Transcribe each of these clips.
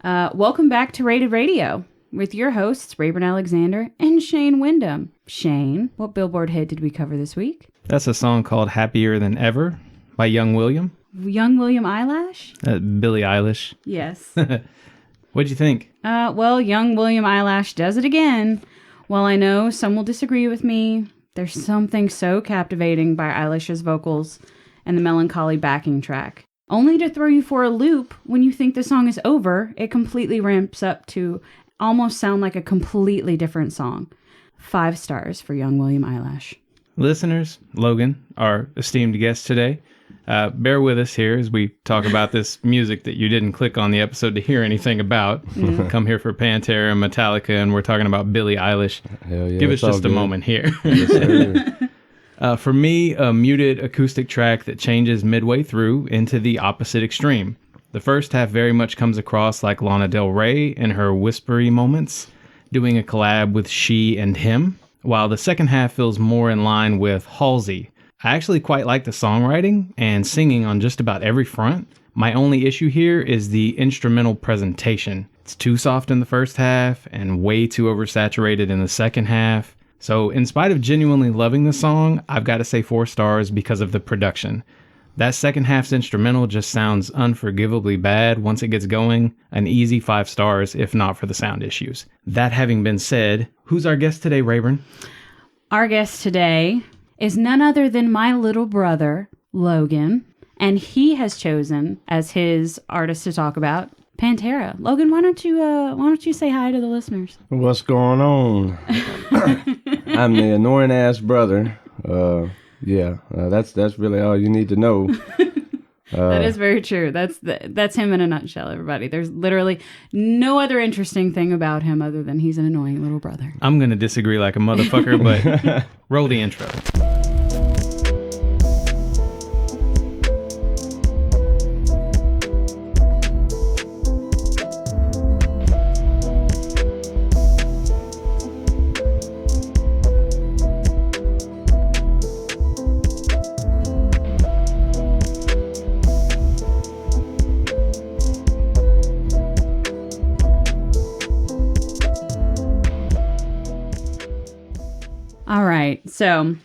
Welcome back to Rated Radio with your hosts, Rayburn Alexander and Shane Wyndham. Shane, what Billboard hit did we cover this week? That's a song called Happier Than Ever by Young William. Young William Eyelash? Billie Eilish. Yes. What'd you think? Well, Young William Eyelash does it again. While I know some will disagree with me, there's something so captivating by Eilish's vocals and the melancholy backing track. Only to throw you for a loop when you think the song is over, it completely ramps up to almost sound like a completely different song. 5 stars for Young William Eyelash. Listeners, Logan, our esteemed guest today, bear with us here as we talk about this music that you didn't click on the episode to hear anything about. Come here for Pantera and Metallica, and we're talking about Billie Eilish. Hell yeah, give us just a moment here. Yes, sir. For me, a muted acoustic track that changes midway through into the opposite extreme. The first half very much comes across like Lana Del Rey in her whispery moments, doing a collab with She and Him, while the second half feels more in line with Halsey. I actually quite like the songwriting and singing on just about every front. My only issue here is the instrumental presentation. It's too soft in the first half and way too oversaturated in the second half. So in spite of genuinely loving the song, I've got to say 4 stars because of the production. That second half's instrumental just sounds unforgivably bad once it gets going. An easy 5 stars if not for the sound issues. That having been said, who's our guest today, Rayburn? Our guest today is none other than my little brother, Logan, and he has chosen as his artist to talk about Pantera. Logan, why don't you say hi to the listeners? What's going on? I'm the annoying ass brother. That's really all you need to know. That is very true. That's him in a nutshell, everybody. There's literally no other interesting thing about him other than he's an annoying little brother. I'm going to disagree like a motherfucker, but roll the intro. All right, so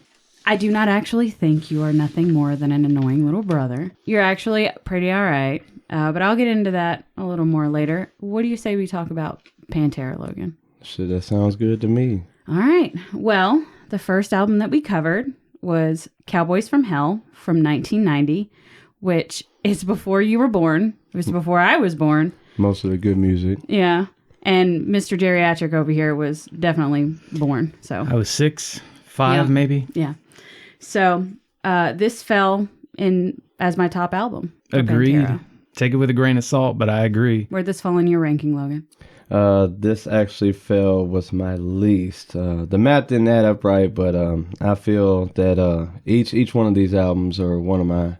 I do not actually think you are nothing more than an annoying little brother. You're actually pretty all right, but I'll get into that a little more later. What do you say we talk about Pantera, Logan? Shit, that sounds good to me. All right, well, the first album that we covered was Cowboys from Hell from 1990, which is before you were born. It was before I was born. Most of the good music. Yeah. And Mr. Geriatric over here was definitely born. So I was 6, 5 maybe. Yeah. So this fell in as my top album. Agreed. Pantera. Take it with a grain of salt, but I agree. Where'd this fall in your ranking, Logan? This actually was my least. The math didn't add up right, but I feel that each one of these albums are one of my,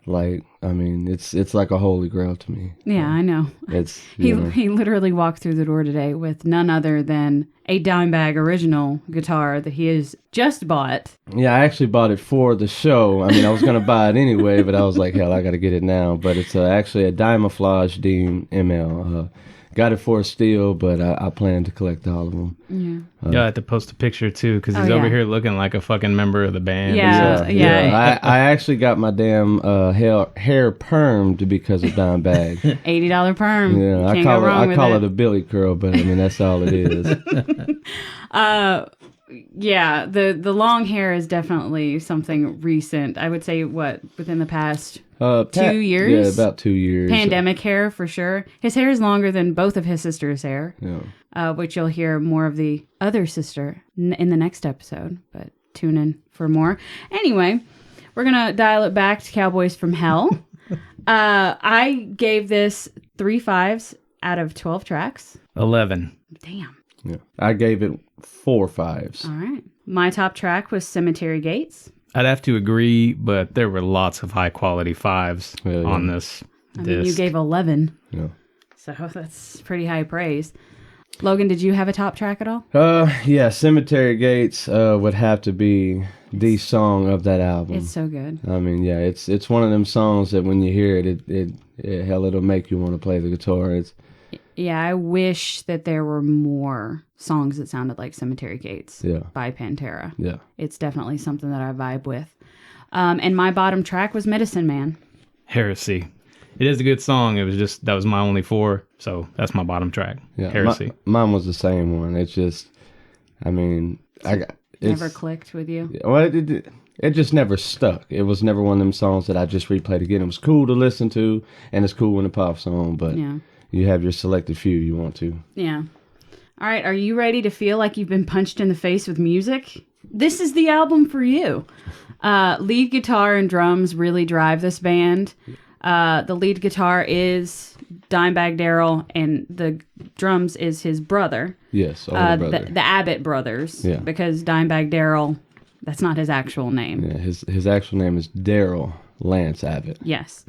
it's like a holy grail to me. Yeah, I know. It's He literally walked through the door today with none other than a Dimebag original guitar that he has just bought. Yeah, I actually bought it for the show. I mean, I was going to buy it anyway, but I was like, hell, I got to get it now. But it's actually a Dimeflage Dean ML. Got it for a steal, but I plan to collect all of them. Yeah. I have to post a picture too, because he's over here looking like a fucking member of the band. Yeah. I actually got my damn hair permed because of Dimebag. $80 perm. Yeah, I call it a Billy curl, but I mean that's all it is. Yeah, the long hair is definitely something recent. I would say, within the past 2 years? Yeah, about 2 years. Pandemic hair, for sure. His hair is longer than both of his sisters' hair, Yeah. which you'll hear more of the other sister in the next episode, but tune in for more. Anyway, we're going to dial it back to Cowboys from Hell. I gave this 3 5s out of 12 tracks. 11. Damn. Yeah. I gave it 4 5s. All right. My top track was Cemetery Gates. I'd have to agree, but there were lots of high quality 5s on this I disc. mean, you gave 11. Yeah. So that's pretty high praise. Logan, did you have a top track at all? Yeah, Cemetery Gates would have to be the song of that album. It's so good. I mean, yeah, it's one of them songs that when you hear it, it'll make you want to play the guitar. Yeah, I wish that there were more songs that sounded like Cemetery Gates by Pantera. Yeah. It's definitely something that I vibe with. And my bottom track was Medicine Man. Heresy. It is a good song. It was just, that was my only 4. So that's my bottom track. Yeah. Heresy. Mine was the same one. It's just, I mean, Never clicked with you? Well, it just never stuck. It was never one of them songs that I just replayed again. It was cool to listen to, and it's cool when it pops on, but you have your selected few you want to. Yeah. All right, are you ready to feel like you've been punched in the face with music? This is the album for you. Lead guitar and drums really drive this band. The lead guitar is Dimebag Darrell, and the drums is his brother. Yes, older brother. The Abbott brothers. Yeah. Because Dimebag Darrell, that's not his actual name. Yeah, his actual name is Darrell Lance Abbott. Yes.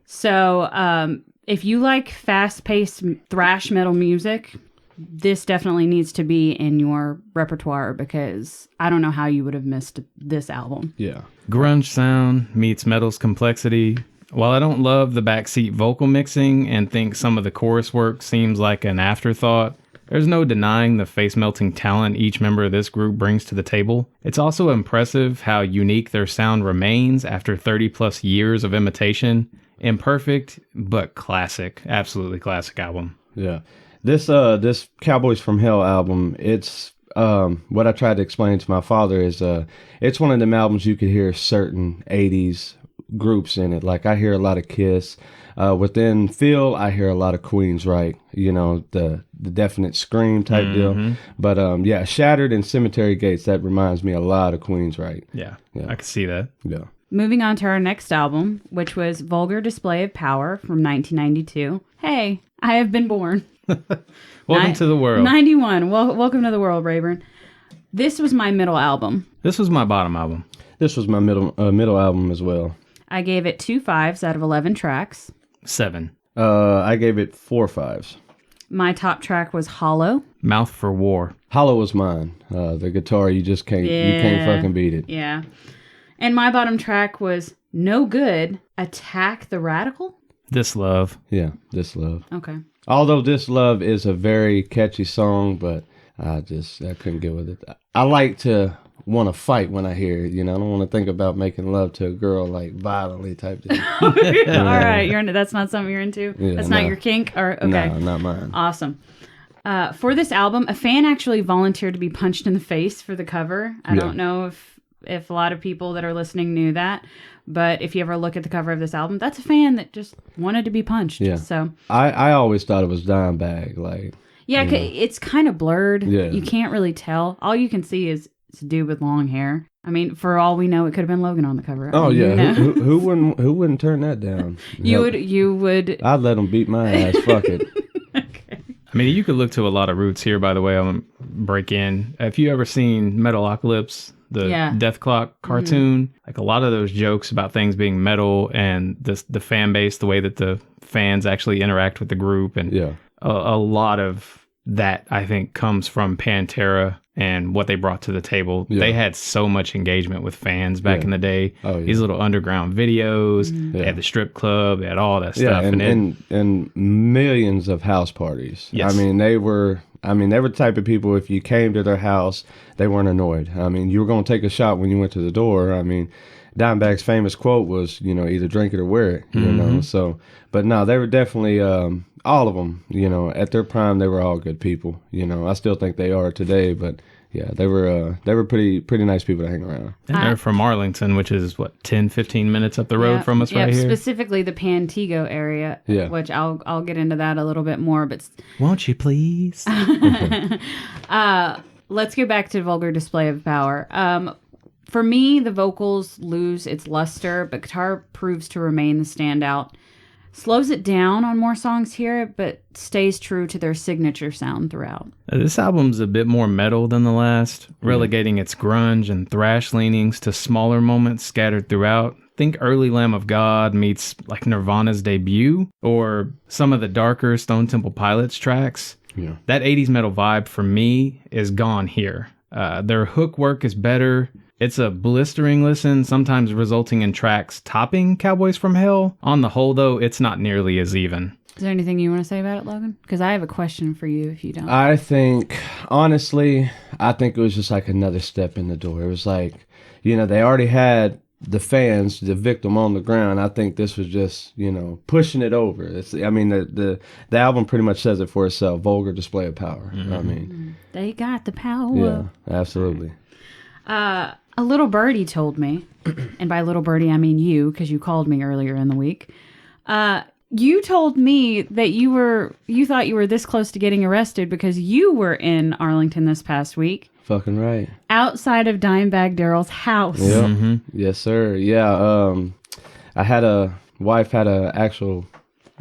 So if you like fast-paced thrash metal music, this definitely needs to be in your repertoire, because I don't know how you would have missed this album. Yeah. Grunge sound meets metal's complexity. While I don't love the backseat vocal mixing and think some of the chorus work seems like an afterthought, there's no denying the face-melting talent each member of this group brings to the table. It's also impressive how unique their sound remains after 30-plus years of imitation. Imperfect, but classic. Absolutely classic album. Yeah. This Cowboys from Hell album, it's what I tried to explain to my father is it's one of them albums you could hear certain 80s groups in it. Like I hear a lot of Kiss. Within Phil, I hear a lot of Queensryche, you know, the definite scream type deal. But yeah, Shattered and Cemetery Gates, that reminds me a lot of Queensryche. Yeah, I can see that. Yeah. Moving on to our next album, which was Vulgar Display of Power from 1992. Hey, I have been born. Welcome to the world. 91. Welcome to the world, Rayburn. This was my middle album. This was my bottom album. This was my middle album as well. I gave it 2 5s out of 11 tracks. 7. I gave it 4 5s. My top track was Hollow. Mouth for War. Hollow was mine. The guitar, you just can't fucking beat it. Yeah. And my bottom track was No Good, Attack the Radical. This Love. Yeah, This Love. Okay. Although This Love is a very catchy song, but I couldn't get with it. I like to want to fight when I hear it. You know, I don't want to think about making love to a girl like violently type thing. All right, that's not something you're into. Yeah, that's not your kink, or okay? No, not mine. Awesome. For this album, a fan actually volunteered to be punched in the face for the cover. I don't know if a lot of people that are listening knew that, but if you ever look at the cover of this album, that's a fan that just wanted to be punched. Yeah. So I always thought it was Dimebag, like. Yeah, it's kind of blurred. Yeah. You can't really tell. All you can see is it's a dude with long hair. I mean, for all we know, it could have been Logan on the cover. Oh, yeah. You know? Who wouldn't turn that down? You would. I'd let him beat my ass. Fuck it. Okay. I mean, you could look to a lot of roots here, by the way. I'm going to break in. Have you ever seen Metalocalypse, the Death Clock cartoon? Like a lot of those jokes about things being metal and the fan base, the way that the fans actually interact with the group. And a lot of that, I think, comes from Pantera and what they brought to the table. Yeah. They had so much engagement with fans back in the day. Oh, yeah. These little underground videos. They had the strip club. They had all that stuff. And millions of house parties. Yes. I mean, they were the type of people, if you came to their house, they weren't annoyed. I mean, you were going to take a shot when you went to the door. I mean, Dimebag's famous quote was, you know, either drink it or wear it, you know. So, but no, they were definitely, all of them, you know, at their prime, they were all good people. You know, I still think they are today, but yeah, they were pretty nice people to hang around. And they're from Arlington, which is 10, 15 minutes up the road from us right here. Specifically the Pantego area, which I'll get into that a little bit more, but won't you please? Let's go back to Vulgar Display of Power. For me, the vocals lose its luster, but guitar proves to remain the standout. Slows it down on more songs here, but stays true to their signature sound throughout. This album's a bit more metal than the last, relegating its grunge and thrash leanings to smaller moments scattered throughout. Think early Lamb of God meets like Nirvana's debut, or some of the darker Stone Temple Pilots tracks. Yeah. That 80s metal vibe for me is gone here. Their hook work is better. It's a blistering listen, sometimes resulting in tracks topping Cowboys from Hell. On the whole, though, it's not nearly as even. Is there anything you want to say about it, Logan? Because I have a question for you if you don't. I think, honestly, it was just like another step in the door. It was like, they already had the fans, the victim on the ground. I think this was just, pushing it over. The album pretty much says it for itself. Vulgar Display of Power. They got the power. Yeah, absolutely. A little birdie told me, and by little birdie I mean you, because you called me earlier in the week. You told me that you thought you were this close to getting arrested because you were in Arlington this past week. Fucking right. Outside of Dimebag Darrell's house. Yep. Mm-hmm. Yes, sir. Yeah. Wife had a actual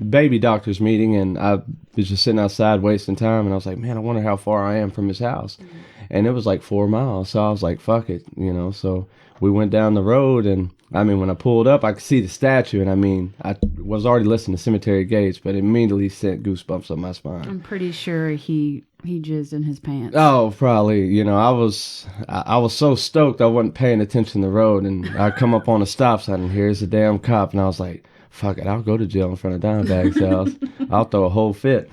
baby doctor's meeting, and I was just sitting outside wasting time, and I was like, man, I wonder how far I am from his house. Mm-hmm. And it was like 4 miles. So I was like, fuck it, So we went down the road, and when I pulled up, I could see the statue, and I was already listening to Cemetery Gates, but it immediately sent goosebumps up my spine. I'm pretty sure he jizzed in his pants. Oh, probably. I was so stoked I wasn't paying attention to the road, and I come up on a stop sign, and here's a damn cop, and I was like, fuck it, I'll go to jail in front of Dimebag's house. I'll throw a whole fit,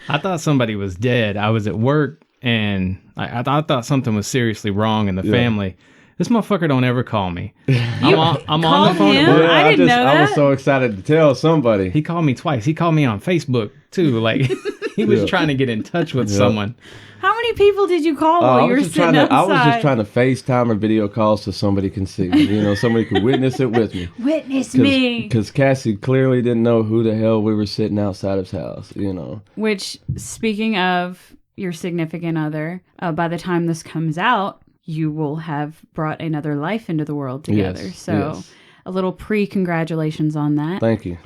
I thought somebody was dead. I was at work, and I thought something was seriously wrong in the family. This motherfucker don't ever call me. I'm on the phone. Him? I didn't know that. I was so excited to tell somebody. He called me twice. He called me on Facebook too. Like he was trying to get in touch with someone. How many people did you call while you were sitting outside? I was just trying to FaceTime or video calls so somebody can see. Somebody could witness it with me. Witness me. Because Cassie clearly didn't know who the hell we were sitting outside his house. Which, speaking of your significant other, by the time this comes out, you will have brought another life into the world together. Yes. A little pre-congratulations on that. Thank you.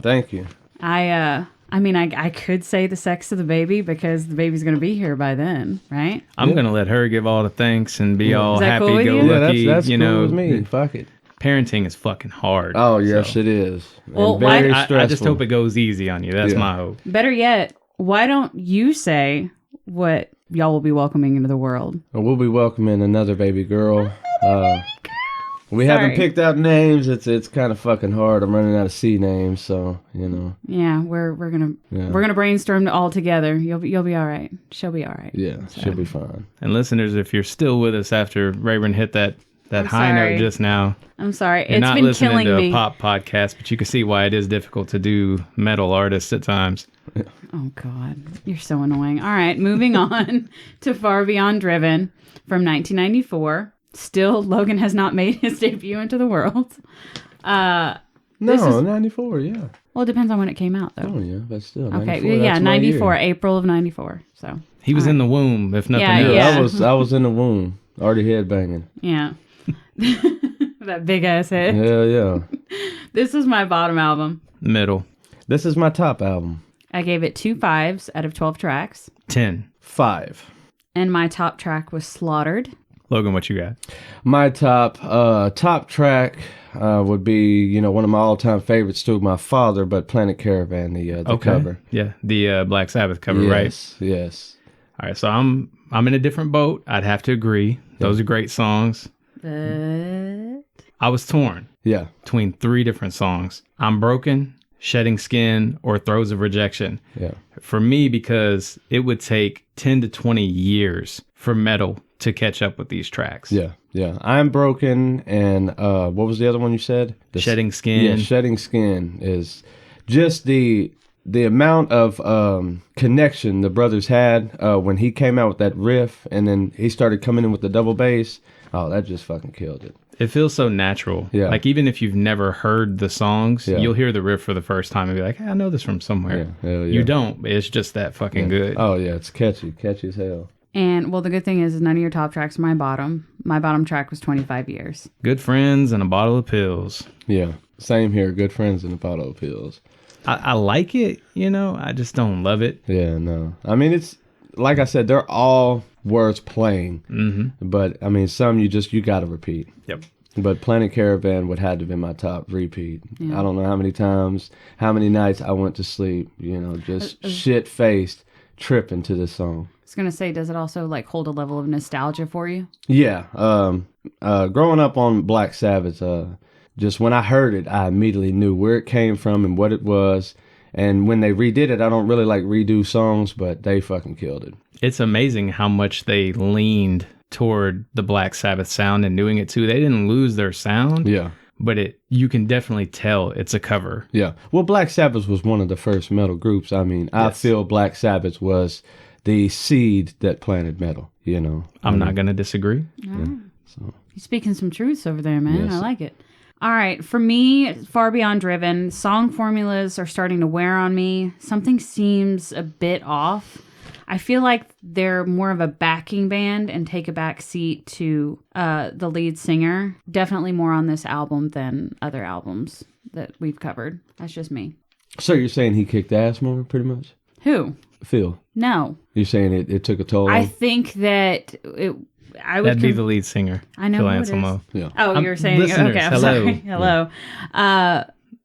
I could say the sex of the baby because the baby's going to be here by then, right? I'm going to let her give all the thanks and be all happy cool go lucky. Yeah, that's cool with me. Fuck it. Parenting is fucking hard. Oh, yes, it is. Well, and very stressful. I just hope it goes easy on you. That's my hope. Better yet, why don't you say what y'all will be welcoming into the world? We'll be welcoming another baby girl. We haven't picked out names. It's kind of fucking hard. I'm running out of C names, so Yeah, we're gonna brainstorm all together. You'll be all right. She'll be all right. Yeah, she'll be fine. And listeners, if you're still with us after Rayburn hit that high note just now, I'm sorry. You're not been listening killing to me. a pop podcast, but you can see why it is difficult to do metal artists at times. Oh God, you're so annoying. All right, moving on to Far Beyond Driven from 1994. Still, Logan has not made his debut into the world. No, 94, yeah. Well, it depends on when it came out, though. Oh, yeah, but still, okay, 94, yeah, 94, April of 94. So he was in the womb, if nothing else. Yeah. I was in the womb, already headbanging. Yeah. That big ass head. Yeah. This is my bottom album. Middle. This is my top album. I gave it 2 5s out of 12 tracks. 10. 5. And my top track was Slaughtered. Logan, what you got? My top track would be, one of my all-time favorites too, my father, but Planet Caravan, the cover. Yeah, the Black Sabbath cover, right? Yes. All right, so I'm in a different boat. I'd have to agree. Those are great songs. But I was torn. Yeah. Between 3 different songs. I'm Broken, Shedding Skin, or Throes of Rejection. Yeah. For me, because it would take 10 to 20 years for metal to catch up with these tracks. Yeah. I'm Broken, and what was the other one you said? Shedding Skin. Yeah, Shedding Skin is just the amount of connection the brothers had when he came out with that riff, and then he started coming in with the double bass. Oh, that just fucking killed it. It feels so natural. Yeah. Like, even if you've never heard the songs, you'll hear the riff for the first time and be like, hey, I know this from somewhere. Yeah. You don't. It's just that fucking good. Oh, yeah. It's catchy as hell. And, well, the good thing is none of your top tracks are my bottom. My bottom track was 25 Years. Good Friends and a Bottle of Pills. Yeah. Same here. Good Friends and a Bottle of Pills. I like it, I just don't love it. Yeah, no. I mean, it's, like I said, they're all worth playing. Mm-hmm. But, I mean, some you got to repeat. Yep. But Planet Caravan would have to be my top repeat. Yeah. I don't know how many times, how many nights I went to sleep, just shit-faced tripping to this song. I was going to say, does it also hold a level of nostalgia for you? Yeah. Growing up on Black Sabbath, just when I heard it, I immediately knew where it came from and what it was. And when they redid it, I don't really like redo songs, but they fucking killed it. It's amazing how much they leaned toward the Black Sabbath sound and doing it too. They didn't lose their sound. Yeah. But you can definitely tell it's a cover. Yeah. Well, Black Sabbath was one of the first metal groups. I mean, I feel Black Sabbath was the seed that planted metal, you know. I'm not going to disagree. Yeah. So. You're speaking some truths over there, man. Yes. I like it. All right. For me, Far Beyond Driven, song formulas are starting to wear on me. Something seems a bit off. I feel like they're more of a backing band and take a back seat to the lead singer. Definitely more on this album than other albums that we've covered. That's just me. So you're saying he kicked ass more, pretty much? Who? Phil. No. You're saying it took a toll I on? think that I would That'd be the lead singer. I know Phil who it is. Anselmo. Yeah. Oh, you're saying listeners, okay. I'm hello. sorry. Hello.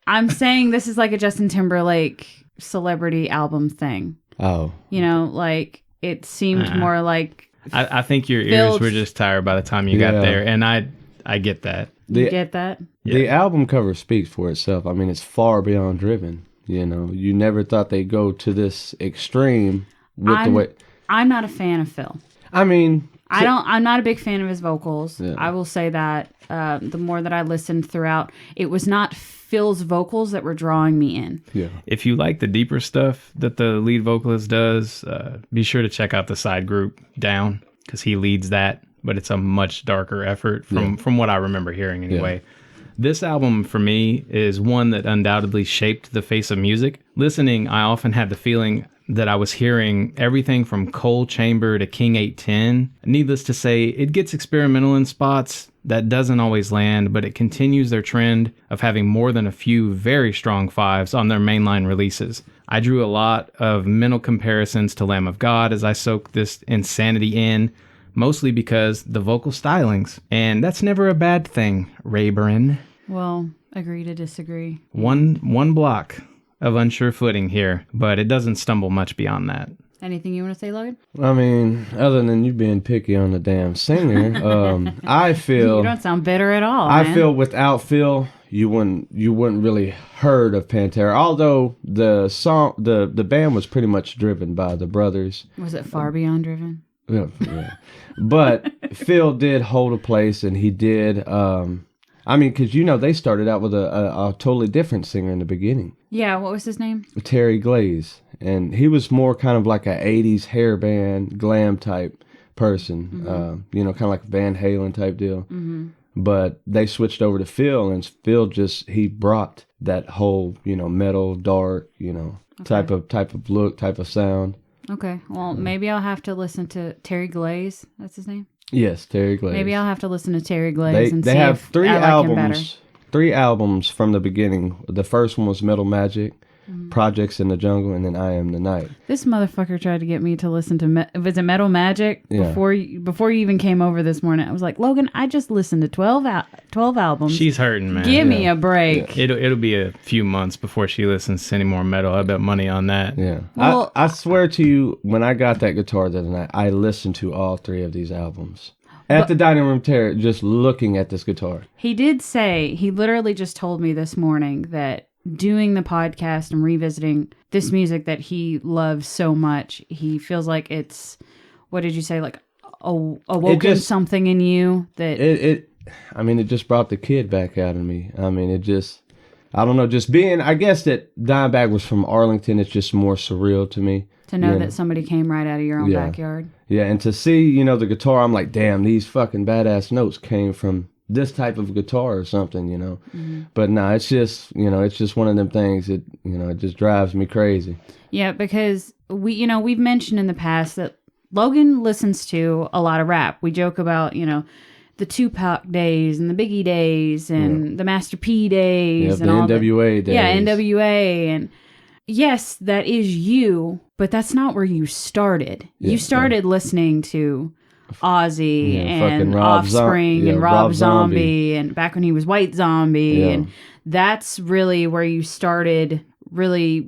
I'm saying this is like a Justin Timberlake celebrity album thing. Oh. You know, like it seemed more like I think your ears Built- were just tired by the time you got there, and I get that. you get that. The album cover speaks for itself. I mean, it's far beyond driven. You know, you never thought they'd go to this extreme with the way. I'm not a fan of Phil. I mean, I'm not a big fan of his vocals. Yeah. I will say that the more that I listened throughout, it was not Phil's vocals that were drawing me in. yeah. If you like the deeper stuff that the lead vocalist does, be sure to check out the side group Down, because he leads that, but it's a much darker effort from what I remember hearing anyway. Yeah. This album, for me, is one that undoubtedly shaped the face of music. Listening, I often had the feeling that I was hearing everything from Coal Chamber to King 810. Needless to say, it gets experimental in spots. That doesn't always land, but it continues their trend of having more than a few very strong fives on their mainline releases. I drew a lot of mental comparisons to Lamb of God as I soaked this insanity in, mostly because the vocal stylings. And that's never a bad thing, Rayburn. Well, agree to disagree. One block of unsure footing here, but it doesn't stumble much beyond that. Anything you want to say, Logan? I mean, other than you being picky on the damn singer, I feel You don't sound bitter at all. I man. feel without Phil, you wouldn't really heard of Pantera. Although the band was pretty much driven by the brothers. Was it Far Beyond Driven? Yeah. But Phil did hold a place, and he did. I mean, because they started out with a totally different singer in the beginning, Yeah, what was his name? Terry Glaze, and he was more kind of like a '80s hair band glam type person. Kind of like a Van Halen type deal. Mm-hmm. But they switched over to Phil, and Phil he brought that whole metal, dark, type of look, type of sound. Okay, well, maybe I'll have to listen to Terry Glaze. That's his name? Yes, Terry Glaze. Maybe I'll have to listen to Terry Glaze and they see have if three I like him better. albums. 3 albums from the beginning. The first one was Metal Magic, Projects in the Jungle, and then I Am the Night. This motherfucker tried to get me to listen to was it Metal Magic Yeah. before you even came over this morning. I was like, Logan, I just listened to 12 albums. She's hurting, man. Give me a break. It'll be a few months before she listens to any more metal. I bet money on that. Yeah. Well- I swear to you, when I got that guitar the other night, I listened to all 3 of these albums. At the dining room table, just looking at this guitar. He did say, he literally just told me this morning that doing the podcast and revisiting this music that he loves so much, he feels like it's, what did you say, like awoken something in you that... It just brought the kid back out of me. I mean, I don't know, just being, I guess that Dimebag was from Arlington, it's just more surreal to me. To know that somebody came right out of your own backyard. Yeah, and to see, the guitar, I'm like, damn, these fucking badass notes came from this type of guitar or something, Mm-hmm. But no, it's just, it's just one of them things that, it just drives me crazy. Yeah, because we've mentioned in the past that Logan listens to a lot of rap. We joke about, the Tupac days and the Biggie days and the Master P days. Yeah, and the NWA days. Yeah, NWA. And yes, that is you, but that's not where you started. You started listening to Ozzy and Offspring and Rob Zombie and back when he was White Zombie. And that's really where you started really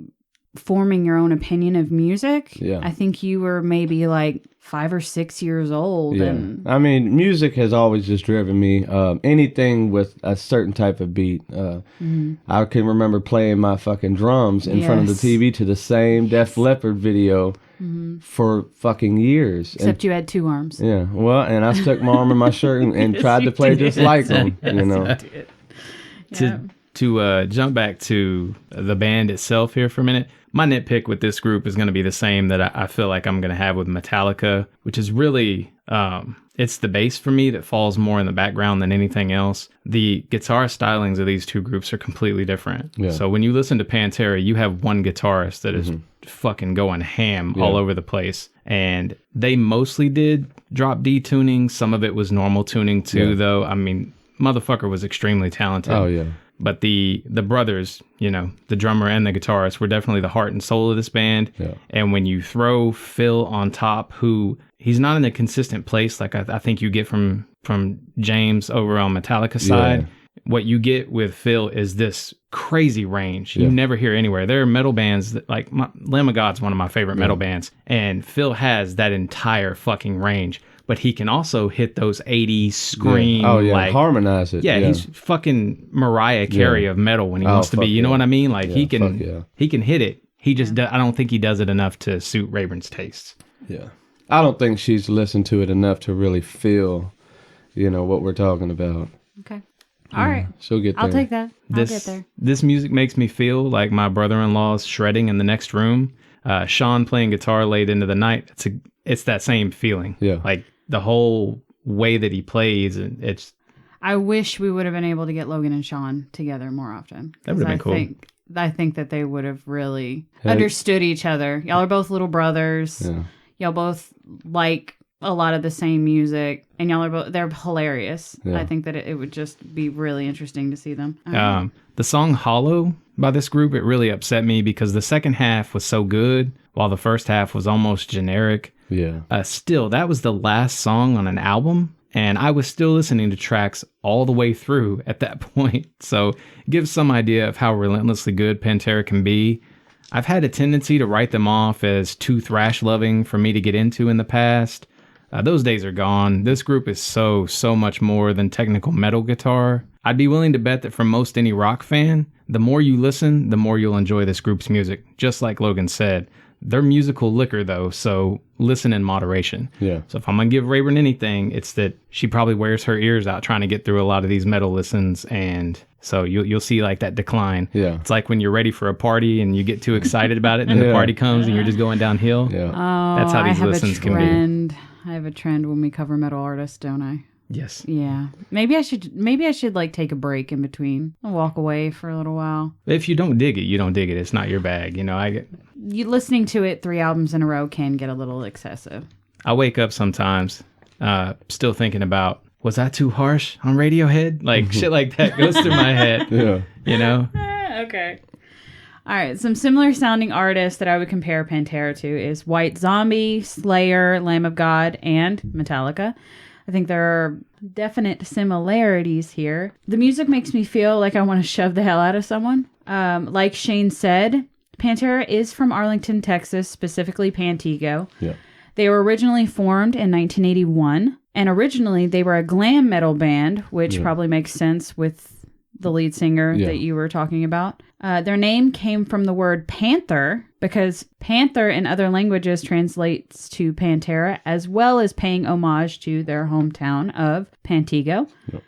forming your own opinion of music. Yeah. I think you were maybe like 5 or 6 years old. Yeah. And I mean, music has always just driven me. Anything with a certain type of beat. I can remember playing my fucking drums in front of the TV to the same Def Leppard video for fucking years. Except you had 2 arms. Yeah, well, and I stuck my arm in my shirt and tried to play just like them, you know. To jump back to the band itself here for a minute, my nitpick with this group is going to be the same that I feel like I'm going to have with Metallica, which is really, it's the bass for me that falls more in the background than anything else. The guitar stylings of these two groups are completely different. Yeah. So when you listen to Pantera, you have one guitarist that is fucking going ham all over the place. And they mostly did drop D tuning. Some of it was normal tuning too, though. I mean, motherfucker was extremely talented. Oh, yeah. But the brothers, you know, the drummer and the guitarist were definitely the heart and soul of this band. Yeah. And when you throw Phil on top, who he's not in a consistent place like I think you get from James over on Metallica side. Yeah. What you get with Phil is this crazy range you never hear anywhere. There are metal bands that, like Lamb of God's one of my favorite metal bands, and Phil has that entire fucking range. But he can also hit those 80s scream. Yeah. Oh, yeah. Like, harmonize it. Yeah, he's fucking Mariah Carey of metal when he wants to be. You know what I mean? Like, he can hit it. He just, I don't think he does it enough to suit Rayburn's tastes. Yeah. I don't think she's listened to it enough to really feel, you know, what we're talking about. Okay. All right. She'll get there. I'll take that. I'll get there. This music makes me feel like my brother-in-law's shredding in the next room. Sean playing guitar late into the night. It's that same feeling. Yeah. Like, the whole way that he plays, it's... I wish we would have been able to get Logan and Sean together more often. That would have been cool. I think that they would have really understood each other. Y'all are both little brothers. Yeah. Y'all both like a lot of the same music. And y'all are they're hilarious. Yeah. I think that it would just be really interesting to see them. The song Hollow by this group, it really upset me because the second half was so good, while the first half was almost generic. Yeah. Still, that was the last song on an album, and I was still listening to tracks all the way through at that point. So it gives some idea of how relentlessly good Pantera can be. I've had a tendency to write them off as too thrash-loving for me to get into in the past. Those days are gone. This group is so much more than technical metal guitar. I'd be willing to bet that for most any rock fan, the more you listen, the more you'll enjoy this group's music, just like Logan said. They're musical liquor, though, so listen in moderation. Yeah. So if I'm going to give Rayburn anything, it's that she probably wears her ears out trying to get through a lot of these metal listens, and so you'll see like that decline. Yeah. It's like when you're ready for a party and you get too excited about it, and then the party comes and you're just going downhill. Yeah. Oh, that's how these listens can be. I have a trend when we cover metal artists, don't I? Yes. Yeah. Maybe I should like take a break in between and walk away for a little while. If you don't dig it, you don't dig it. It's not your bag. You know, you listening to it 3 albums in a row can get a little excessive. I wake up sometimes still thinking about, was that too harsh on Radiohead? Like shit like that goes through my head. Yeah. You know? Okay. All right, some similar sounding artists that I would compare Pantera to is White Zombie, Slayer, Lamb of God, and Metallica. I think there are definite similarities here. The music makes me feel like I want to shove the hell out of someone. Like Shane said, Pantera is from Arlington, Texas, specifically Pantego. Yeah. They were originally formed in 1981, and originally they were a glam metal band, which probably makes sense with the lead singer that you were talking about. Their name came from the word panther, because panther in other languages translates to Pantera, as well as paying homage to their hometown of Pantego. Yep.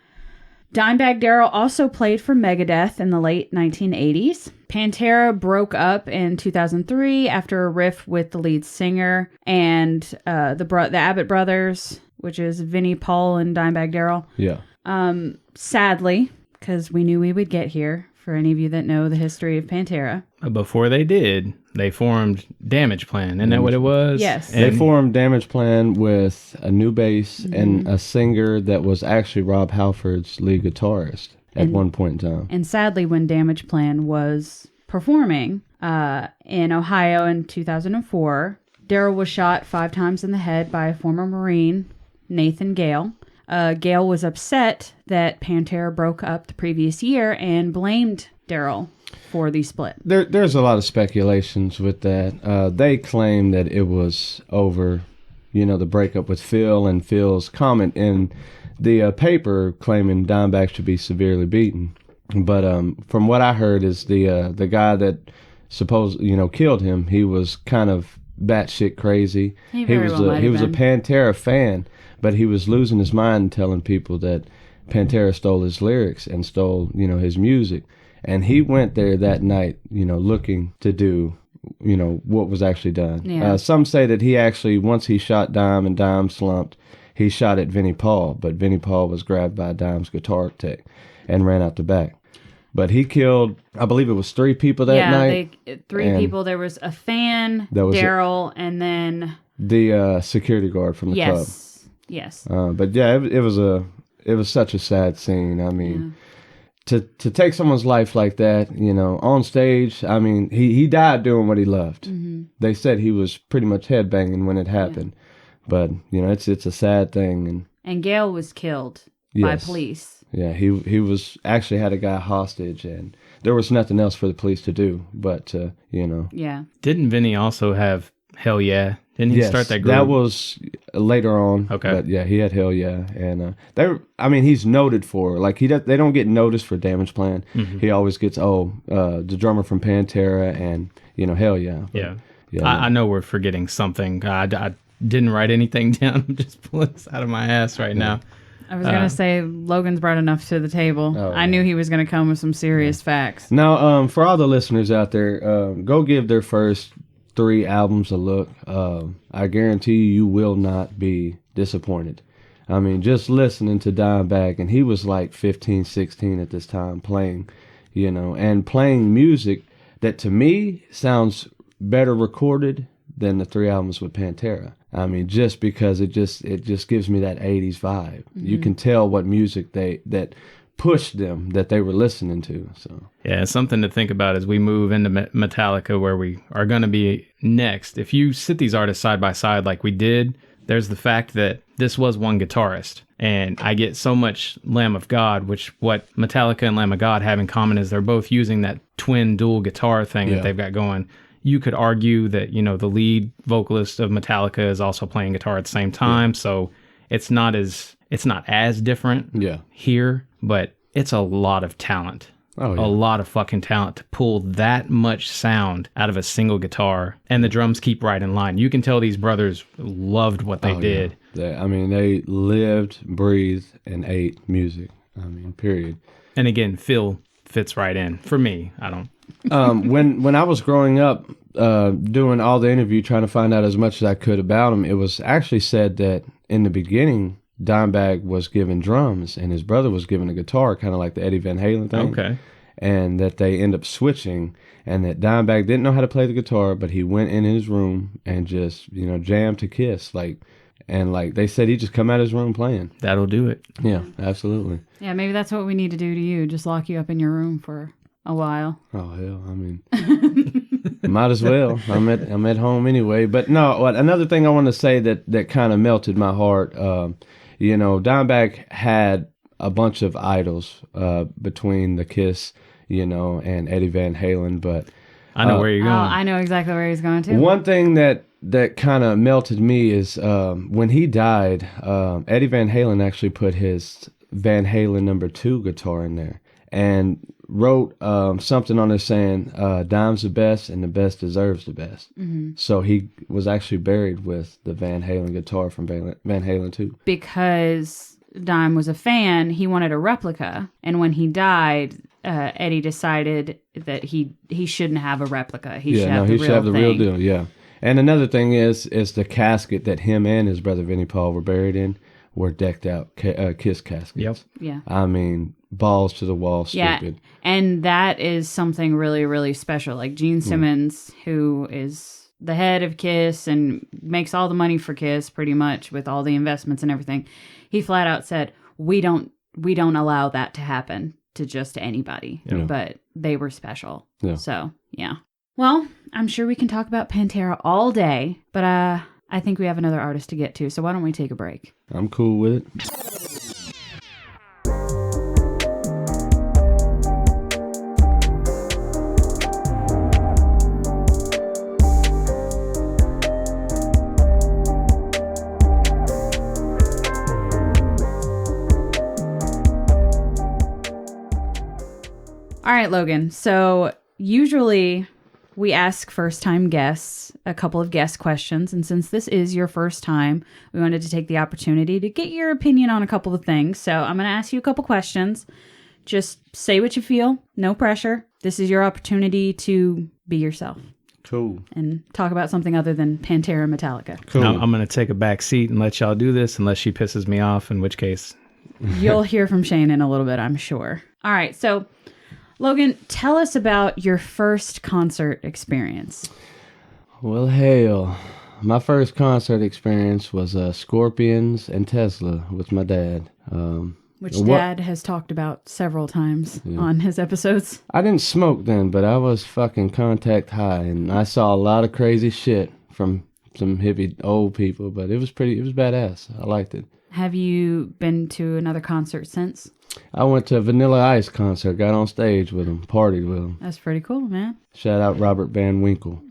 Dimebag Darrell also played for Megadeth in the late 1980s. Pantera broke up in 2003 after a riff with the lead singer and the Abbott brothers, which is Vinnie Paul and Dimebag Darrell. Yeah. Sadly, because we knew we would get here, for any of you that know the history of Pantera. Before they did, they formed Damage Plan. Isn't that what it was? Yes. They formed Damage Plan with a new bass and a singer that was actually Rob Halford's lead guitarist at one point in time. And sadly, when Damage Plan was performing in Ohio in 2004, Darrell was shot 5 times in the head by a former Marine, Nathan Gale. Gale was upset that Pantera broke up the previous year and blamed Darrell for the split. There's a lot of speculations with that. They claim that it was over the breakup with Phil and Phil's comment in the paper claiming Dimebag should be severely beaten. But from what I heard is the guy that killed him, he was kind of batshit crazy. He was a Pantera fan, but he was losing his mind telling people that Pantera stole his lyrics and stole, his music. And he went there that night, looking to do, what was actually done. Yeah. Some say that he actually, once he shot Dime and Dime slumped, he shot at Vinnie Paul, but Vinnie Paul was grabbed by Dime's guitar tech and ran out the back. But he killed, I believe it was 3 people that night. Yeah, 3 people. There was a fan, Daryl, and then the security guard from the club. Yes. But yeah, it was such a sad scene. I mean, to take someone's life like that, on stage. I mean, he died doing what he loved. Mm-hmm. They said he was pretty much headbanging when it happened. Yeah. But it's a sad thing. And Gail was killed by police. Yeah, he was actually had a guy hostage, and there was nothing else for the police to do but Yeah. Didn't Vinny also have Hell Yeah? Didn't he start that group? That was later on. Okay. But yeah, he had Hell Yeah, and he's noted for they don't get noticed for Damage Plan. Mm-hmm. He always gets the drummer from Pantera and Hell Yeah. But, yeah. I know we're forgetting something. I didn't write anything down. I'm just pulling this out of my ass right now. I was going to say, Logan's brought enough to the table. I knew he was going to come with some serious facts. Now, for all the listeners out there, go give their first 3 albums a look. I guarantee you will not be disappointed. I mean, just listening to Dimebag, and he was like 15, 16 at this time playing, and playing music that to me sounds better recorded than the 3 albums with Pantera. I mean, just because it just gives me that 80s vibe. Mm-hmm. You can tell what music that pushed them, that they were listening to. So yeah, it's something to think about as we move into Metallica, where we are going to be next. If you sit these artists side by side like we did, there's the fact that this was one guitarist. And I get so much Lamb of God, which what Metallica and Lamb of God have in common is they're both using that twin dual guitar thing that they've got going. You could argue that, the lead vocalist of Metallica is also playing guitar at the same time. Yeah. So it's not as different here, but it's a lot of talent. Oh, yeah. A lot of fucking talent to pull that much sound out of a single guitar. And the drums keep right in line. You can tell these brothers loved what they did. Yeah. They lived, breathed, and ate music. Period. And again, Phil fits right in. For me, I don't. When I was growing up, doing all the interview, trying to find out as much as I could about him, it was actually said that in the beginning, Dimebag was given drums and his brother was given a guitar, kind of like the Eddie Van Halen thing. Okay. And that they end up switching, and that Dimebag didn't know how to play the guitar, but he went in his room and just, jammed to Kiss, and they said he just come out of his room playing. That'll do it. Yeah, absolutely. Yeah, maybe that's what we need to do to you. Just lock you up in your room for a while. Oh hell, might as well. I'm at home anyway. But no, another thing I want to say that kind of melted my heart. Dimebag had a bunch of idols between the Kiss, and Eddie Van Halen. But I know where you're going. I know exactly where he's going to. One thing that kind of melted me is when he died, Eddie Van Halen actually put his Van Halen number 2 guitar in there and wrote something on there saying, Dime's the best and the best deserves the best. Mm-hmm. So he was actually buried with the Van Halen guitar from Van Halen 2. Because Dime was a fan, he wanted a replica. And when he died, Eddie decided that he shouldn't have a replica. He should have the real deal, yeah. And another thing is the casket that him and his brother Vinnie Paul were buried in were decked out Kiss caskets. Yep. Yeah. Balls to the wall, stupid. Yeah, and that is something really, really special. Like Gene Simmons, who is the head of Kiss and makes all the money for Kiss pretty much with all the investments and everything, he flat out said, we don't allow that to happen to just anybody. Yeah. But they were special. Yeah. So, yeah. Well, I'm sure we can talk about Pantera all day, but I think we have another artist to get to, so why don't we take a break? I'm cool with it. All right, Logan. So usually we ask first-time guests a couple of guest questions. And since this is your first time, we wanted to take the opportunity to get your opinion on a couple of things. So I'm going to ask you a couple questions. Just say what you feel. No pressure. This is your opportunity to be yourself. Cool. And talk about something other than Pantera and Metallica. Cool. Now, I'm going to take a back seat and let y'all do this unless she pisses me off, in which case... You'll hear from Shane in a little bit, I'm sure. All right, so Logan, tell us about your first concert experience. Well, hell, my first concert experience was Scorpions and Tesla with my dad. Which Dad has talked about several times on his episodes. I didn't smoke then, but I was fucking contact high, and I saw a lot of crazy shit from some hippie old people, but it was badass. I liked it. Have you been to another concert since? I went to a Vanilla Ice concert, got on stage with him, partied with him. That's pretty cool, man. Shout out Robert Van Winkle.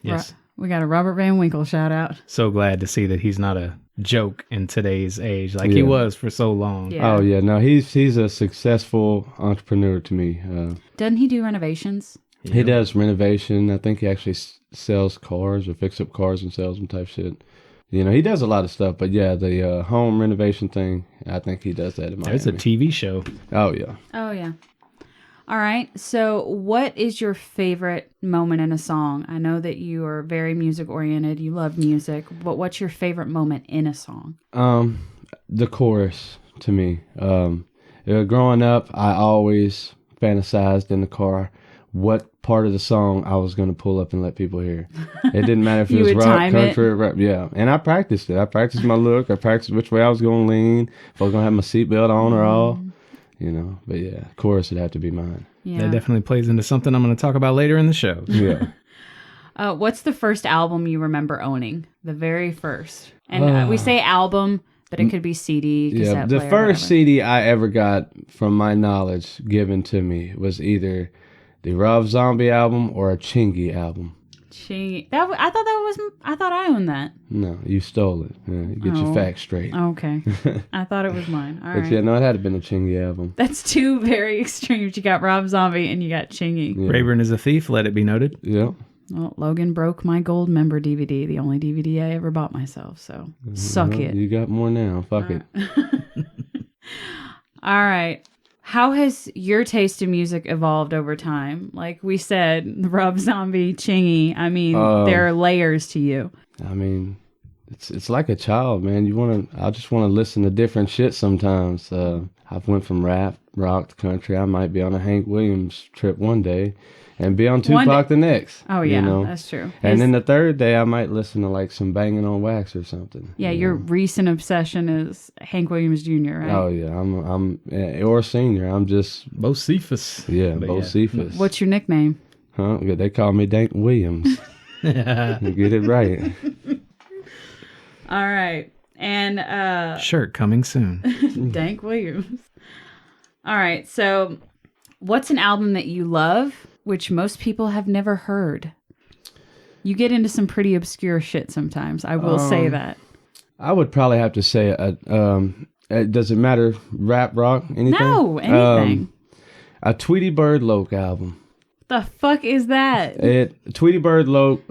Yes. We got a Robert Van Winkle shout out. So glad to see that he's not a joke in today's age like he was for so long. Yeah. Oh, yeah. No, he's a successful entrepreneur to me. Doesn't he do renovations? He does renovation. I think he actually sells cars or fix up cars and sells them type shit. You know, he does a lot of stuff, but yeah, the home renovation thing, I think he does that in Miami. There's a TV show. Oh, yeah. Oh, yeah. All right. So what is your favorite moment in a song? I know that you are very music oriented. You love music, but what's your favorite moment in a song? The chorus to me. Growing up, I always fantasized in the car what part of the song I was going to pull up and let people hear. It didn't matter if it was rock, country, or rap. Yeah. And I practiced it. I practiced my look. I practiced which way I was going to lean, if I was going to have my seatbelt on or off. You know, but yeah, chorus would have to be mine. Yeah. That definitely plays into something I'm going to talk about later in the show. Yeah. What's the first album you remember owning? The very first. And we say album, but it could be CD. Yeah, the first CD I ever got, from my knowledge, given to me was either the Rob Zombie album or a Chingy album. I thought I owned that. No, you stole it. Yeah, you get your facts straight. Okay. I thought it was mine. All But right. yeah, no, it had to been a Chingy album. That's two very extremes. You got Rob Zombie and you got Chingy. Yeah. Rayburn is a thief, let it be noted. Yeah. Well, Logan broke my gold member DVD, the only DVD I ever bought myself. So suck it. You got more now. Fuck it. All right. How has your taste in music evolved over time? Like we said, the Rob Zombie, Chingy. I mean, there are layers to you. I mean, it's like a child, man. I just want to listen to different shit sometimes. I've went from rap, rock to country. I might be on a Hank Williams trip one day and be on Tupac the next. Oh, yeah, you know? that's true. And then the third day, I might listen to like some Banging on Wax or something. Yeah, your recent obsession is Hank Williams Jr., right? Oh, yeah. I'm or senior. I'm just... Bocephus. Yeah, But Bocephus. What's your nickname? Huh? They call me Dank Williams. Get it right. All right. And Shirt coming soon. Dank Williams. All right. So what's an album that you love, which most people have never heard? You get into some pretty obscure shit sometimes. I will say that. I would probably have to say, does it matter? Rap, rock, anything? No, anything. A Tweety Bird Loke album. The fuck is that? Tweety Bird Loke.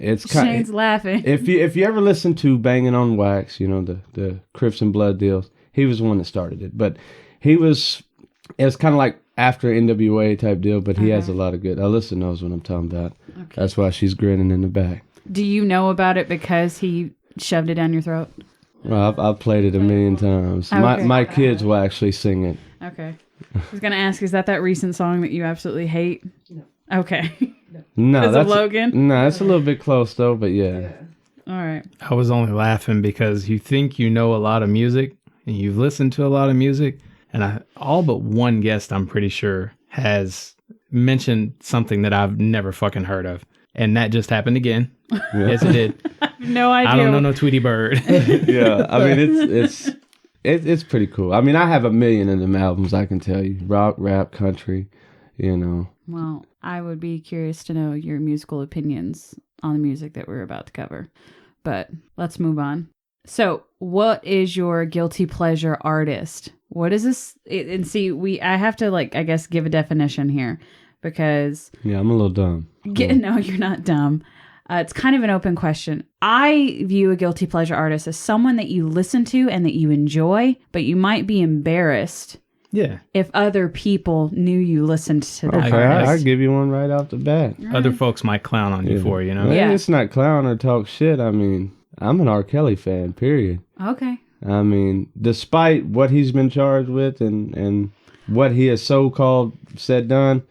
It's kind. Shane's laughing. If you ever listen to Banging on Wax, you know the Crips and Blood deals. He was the one that started it, but it's kind of like after NWA type deal. But he has a lot of good. Alyssa knows what I'm talking about. Okay. That's why she's grinning in the back. Do you know about it because he shoved it down your throat? Well, I've played it a million times. Okay. My kids will actually sing it. Okay. I was gonna ask, is that recent song that you absolutely hate? No. Okay. No, Because of Logan? No, it's a little bit close though, but yeah. All right. I was only laughing because you think you know a lot of music and you've listened to a lot of music, and all but one guest, I'm pretty sure, has mentioned something that I've never fucking heard of. And that just happened again. Yeah. Yes, it did. I have no idea. I don't know no Tweety Bird. Yeah, I mean, it's pretty cool. I mean, I have a million of them albums, I can tell you. Rock, rap, country, you know. Well, I would be curious to know your musical opinions on the music that we're about to cover. But let's move on. So, what is your guilty pleasure artist? What is this? And see, I have to I guess give a definition here because Yeah, I'm a little dumb. No, you're not dumb. It's kind of an open question. I view a guilty pleasure artist as someone that you listen to and that you enjoy, but you might be embarrassed if other people knew you listened to that Okay, artist. I'll give you one right off the bat. Other folks might clown on you for, Man, Yeah. it's not clown or talk shit. I mean, I'm an R. Kelly fan, period. Okay. I mean, despite what he's been charged with and what he has so-called said done,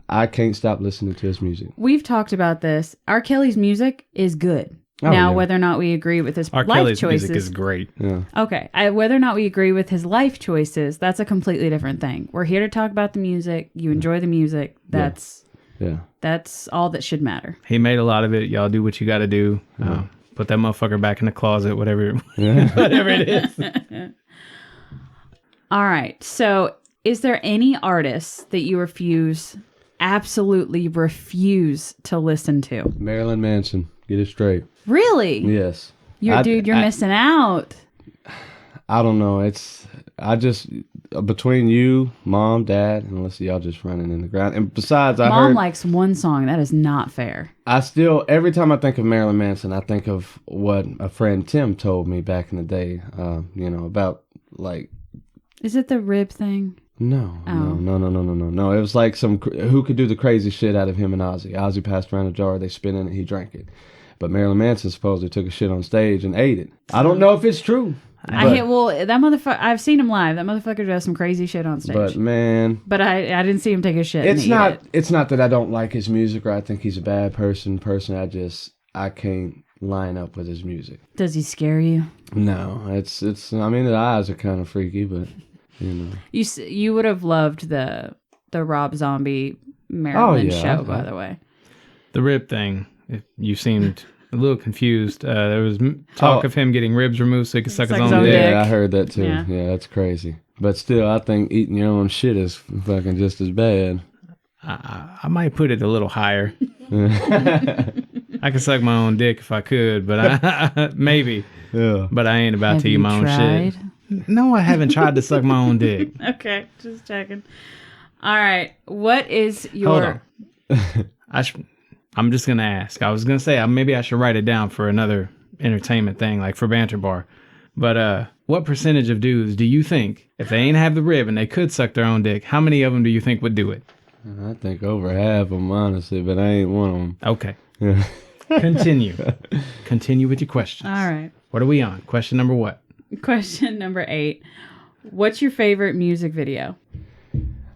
I can't stop listening to his music. We've talked about this. R. Kelly's music is good. Oh, now, yeah. whether or not we agree with his R. life Kelly's choices, music is great. Yeah. okay. Whether or not we agree with his life choices, that's a completely different thing. We're here to talk about the music. You enjoy the music. That's all that should matter. He made a lot of it. Y'all do what you got to do. Put that motherfucker back in the closet, whatever it is. All right. So, is there any artists that you absolutely refuse to listen to? Marilyn Manson. Get it straight. Really? Yes. You're missing out. I don't know. I just, between you, mom, dad, unless y'all just running in the ground. And besides, Mom likes one song. That is not fair. Every time I think of Marilyn Manson, I think of what a friend Tim told me back in the day, about Is it the rib thing? No. It was like who could do the crazy shit out of him and Ozzy. Ozzy passed around a jar, they spit in it, he drank it. But Marilyn Manson supposedly took a shit on stage and ate it. I don't know if it's true. That motherfucker. I've seen him live. That motherfucker does some crazy shit on stage. But man, I didn't see him take a shit. It's not that I don't like his music or I think he's a bad person. Personally, I can't line up with his music. Does he scare you? No, it's. I mean, the eyes are kind of freaky, but you know. You would have loved the Rob Zombie Marilyn show, by the way. The rib thing. You seemed a little confused. There was talk of him getting ribs removed so he could suck his own dick. Yeah, I heard that too. Yeah, that's crazy. But still, I think eating your own shit is fucking just as bad. I might put it a little higher. I could suck my own dick if I could, but maybe. Yeah. But I ain't about to eat my own shit. No, I haven't tried to suck my own dick. Okay, just checking. All right, what is your... Hold on. I'm just going to ask. I was going to say maybe I should write it down for another entertainment thing, like for Banter Bar. But what percentage of dudes do you think, if they ain't have the rib and they could suck their own dick, how many of them do you think would do it? I think over half of them, honestly, but I ain't one of them. Okay. Yeah. Continue. Continue with your questions. All right. What are we on? Question number what? Question number 8. What's your favorite music video?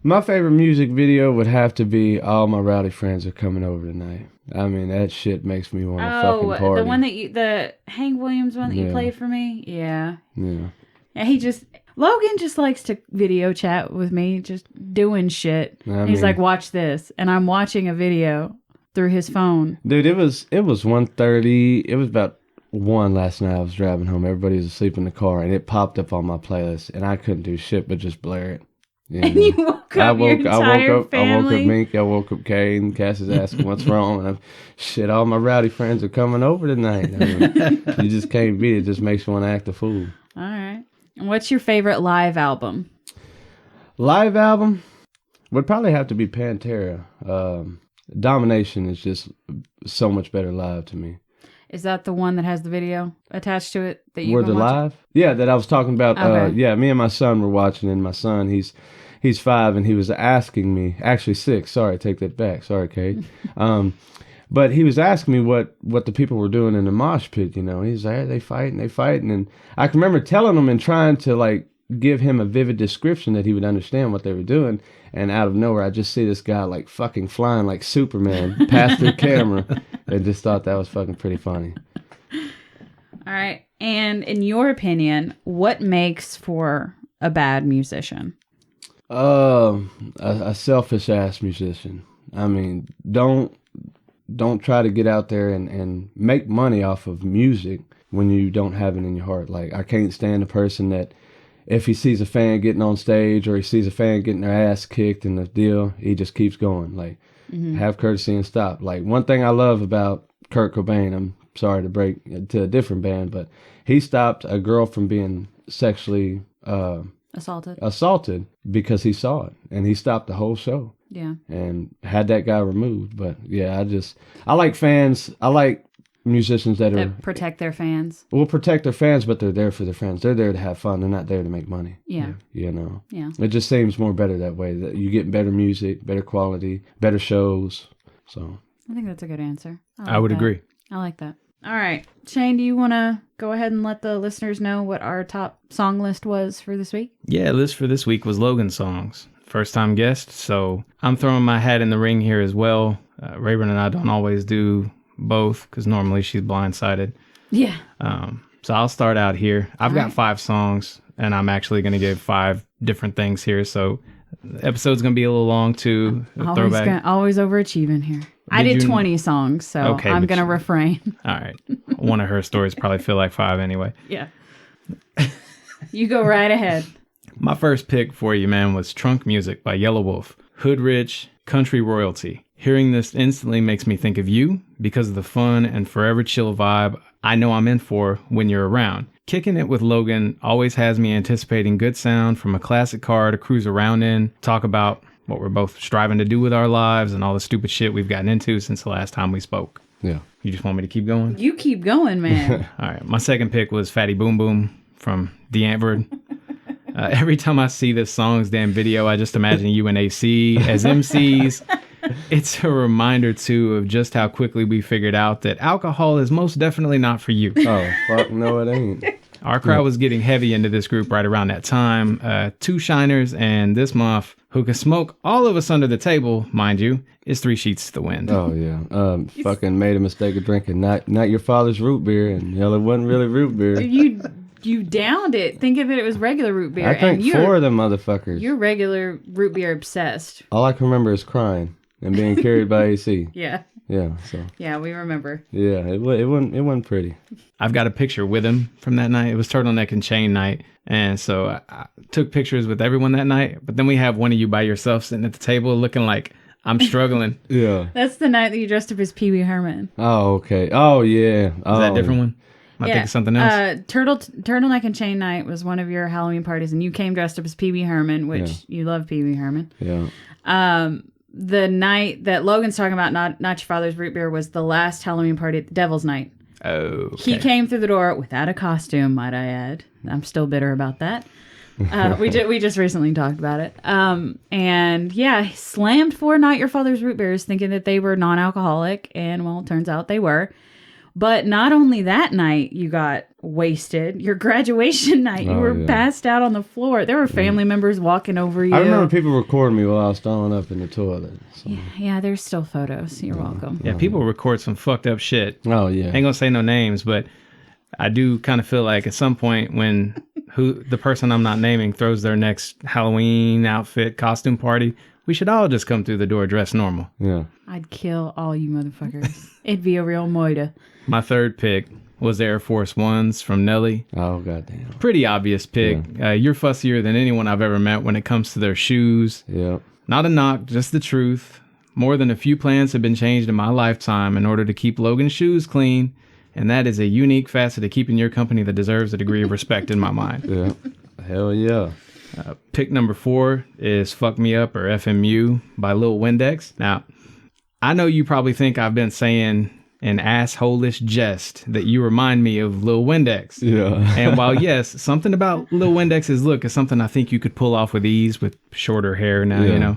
My favorite music video would have to be All My Rowdy Friends Are Coming Over Tonight. I mean, that shit makes me want to fucking party. The one that the Hank Williams one that you played for me? Yeah. Yeah. Yeah, Logan just likes to video chat with me, just doing shit. He's like, watch this. And I'm watching a video through his phone. Dude, it was 1:30. It was about 1 last night. I was driving home. Everybody was asleep in the car, and it popped up on my playlist, and I couldn't do shit but just blare it. And you woke up your entire family? I woke up Mink, I woke up Kay, and Cass is asking what's wrong. And shit, all my rowdy friends are coming over tonight. I mean, you just can't beat it. It just makes you want to act a fool. All right. And what's your favorite live album? Live album would probably have to be Pantera. Domination is just so much better live to me. Is that the one that has the video attached to it that you Were the live? Yeah, that I was talking about. Okay. Yeah, me and my son were watching, and my son, he's 5, and he was asking me, actually 6. Sorry, take that back. Sorry, Kate. But he was asking me what the people were doing in the mosh pit. You know, he's like, they fighting, and I can remember telling him and trying to give him a vivid description that he would understand what they were doing. And out of nowhere, I just see this guy fucking flying like Superman past the camera, and just thought that was fucking pretty funny. All right. And in your opinion, what makes for a bad musician? A selfish ass musician. I mean, don't try to get out there and make money off of music when you don't have it in your heart. I can't stand a person that, if he sees a fan getting on stage or he sees a fan getting their ass kicked in the deal, he just keeps going. Have courtesy and stop. One thing I love about Kurt Cobain, I'm sorry to break to a different band, but he stopped a girl from being sexually assaulted because he saw it, and he stopped the whole show. Yeah. And had that guy removed. But yeah, I like fans. I like musicians that protect their fans. Will protect their fans, but they're there for their fans. They're there to have fun. They're not there to make money. Yeah. You know. Yeah. It just seems more better that way. That you get better music, better quality, better shows. So I think that's a good answer. I would agree. I like that. All right. Shane, do you want to go ahead and let the listeners know what our top song list was for this week? Yeah, list for this week was Logan songs. First time guest, so I'm throwing my hat in the ring here as well. Rayburn and I don't always do both because normally she's blindsided. Yeah. So I'll start out here. I've got 5 songs, and I'm actually going to give 5 different things here. So the episode's going to be a little long too. Always overachieving here. I did 20 songs, so okay, I'm going to refrain. All right. One of her stories probably feel like 5 anyway. Yeah. You go right ahead. My first pick for you, man, was Trunk Music by Yellow Wolf. Hood rich, country royalty. Hearing this instantly makes me think of you because of the fun and forever chill vibe I know I'm in for when you're around. Kicking it with Logan always has me anticipating good sound from a classic car to cruise around in, talk about what we're both striving to do with our lives and all the stupid shit we've gotten into since the last time we spoke. Yeah. You just want me to keep going? You keep going, man. All right. My second pick was Fatty Boom Boom from The Antwoord. Every time I see this song's damn video, I just imagine you and AC as MCs. It's a reminder, too, of just how quickly we figured out that alcohol is most definitely not for you. Oh, fuck no, it ain't. Our crowd was getting heavy into this group right around that time. 2 shiners and this muff who can smoke all of us under the table, mind you, is 3 sheets to the wind. Oh, yeah. Fucking made a mistake of drinking not your father's root beer, and hell, it wasn't really root beer. You downed it. Think of it was regular root beer. I drank 4 of them motherfuckers. You're regular root beer obsessed. All I can remember is crying and being carried by AC. Yeah. Yeah. So. Yeah, we remember. Yeah, it wasn't pretty. I've got a picture with him from that night. It was turtleneck and chain night, and so I took pictures with everyone that night. But then we have one of you by yourself sitting at the table, looking like I'm struggling. Yeah. That's the night that you dressed up as Pee Wee Herman. Oh, okay. Oh, yeah. Is that a different one? I think it's something else. Turtleneck and Chain Night was one of your Halloween parties, and you came dressed up as Pee Wee Herman, which you love Pee Wee Herman. Yeah. The night that Logan's talking about, not your father's root beer, was the last Halloween party at the Devil's Night. Oh, okay. He came through the door without a costume, might I add. I'm still bitter about that. We just recently talked about it. And yeah, slammed 4 Not Your Father's root beers, thinking that they were non-alcoholic, and well, it turns out they were. But not only that night you got wasted, your graduation night, you were passed out on the floor. There were family members walking over you. I remember people recording me while I was throwing up in the toilet. So. Yeah, there's still photos. You're welcome. Yeah, people record some fucked up shit. Oh, yeah. I ain't gonna say no names, but I do kind of feel like at some point when the person I'm not naming throws their next Halloween outfit costume party, we should all just come through the door dressed normal. Yeah. I'd kill all you motherfuckers. It'd be a real moida. My third pick was Air Force Ones from Nelly. Oh, goddamn. Pretty obvious pick. Yeah. You're fussier than anyone I've ever met when it comes to their shoes. Yeah. Not a knock, just the truth. More than a few plans have been changed in my lifetime in order to keep Logan's shoes clean, and that is a unique facet of keeping your company that deserves a degree of respect in my mind. Yeah. Hell yeah. Pick number 4 is Fuck Me Up or FMU by Lil Windex. Now, I know you probably think I've been saying an asshole-ish jest that you remind me of Lil Windex. Yeah. And while, yes, something about Lil Windex's look is something I think you could pull off with ease with shorter hair now, you know.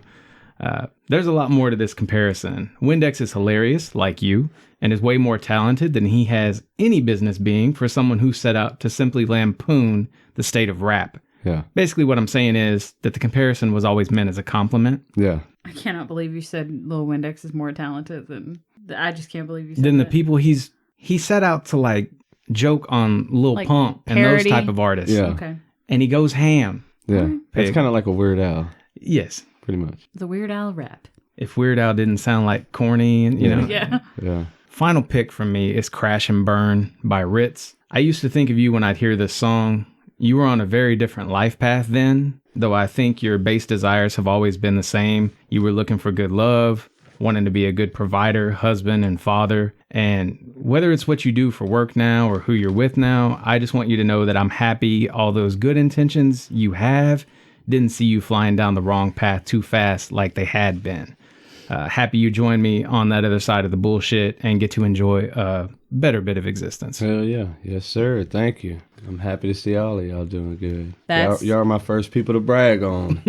There's a lot more to this comparison. Windex is hilarious, like you, and is way more talented than he has any business being for someone who set out to simply lampoon the state of rap. Yeah. Basically, what I'm saying is that the comparison was always meant as a compliment. Yeah. I cannot believe you said Lil Windex is more talented than... I just can't believe you said Than that. the people he set out to, like, joke on Lil Like Pump and parody? those type of artists. Yeah. Okay. And he goes ham. Yeah. It's Pig. kind of like a Weird Al, Yes. pretty much. The Weird Al rap. If Weird Al didn't sound like corny and, you know. Yeah. Yeah. Final pick from me is Crash and Burn by Ritz. I used to think of you when I'd hear this song. You were on a very different life path then, though I think your base desires have always been the same. You were looking for good love, wanting to be a good provider, husband, and father. And whether it's what you do for work now or who you're with now, I just want you to know that I'm happy all those good intentions you have didn't see you flying down the wrong path too fast like they had been. Happy you joined me on that other side of the bullshit and get to enjoy a better bit of existence. Hell yeah. Yes, sir. Thank you. I'm happy to see all of y'all doing good. That's- Y'all are my first people to brag on.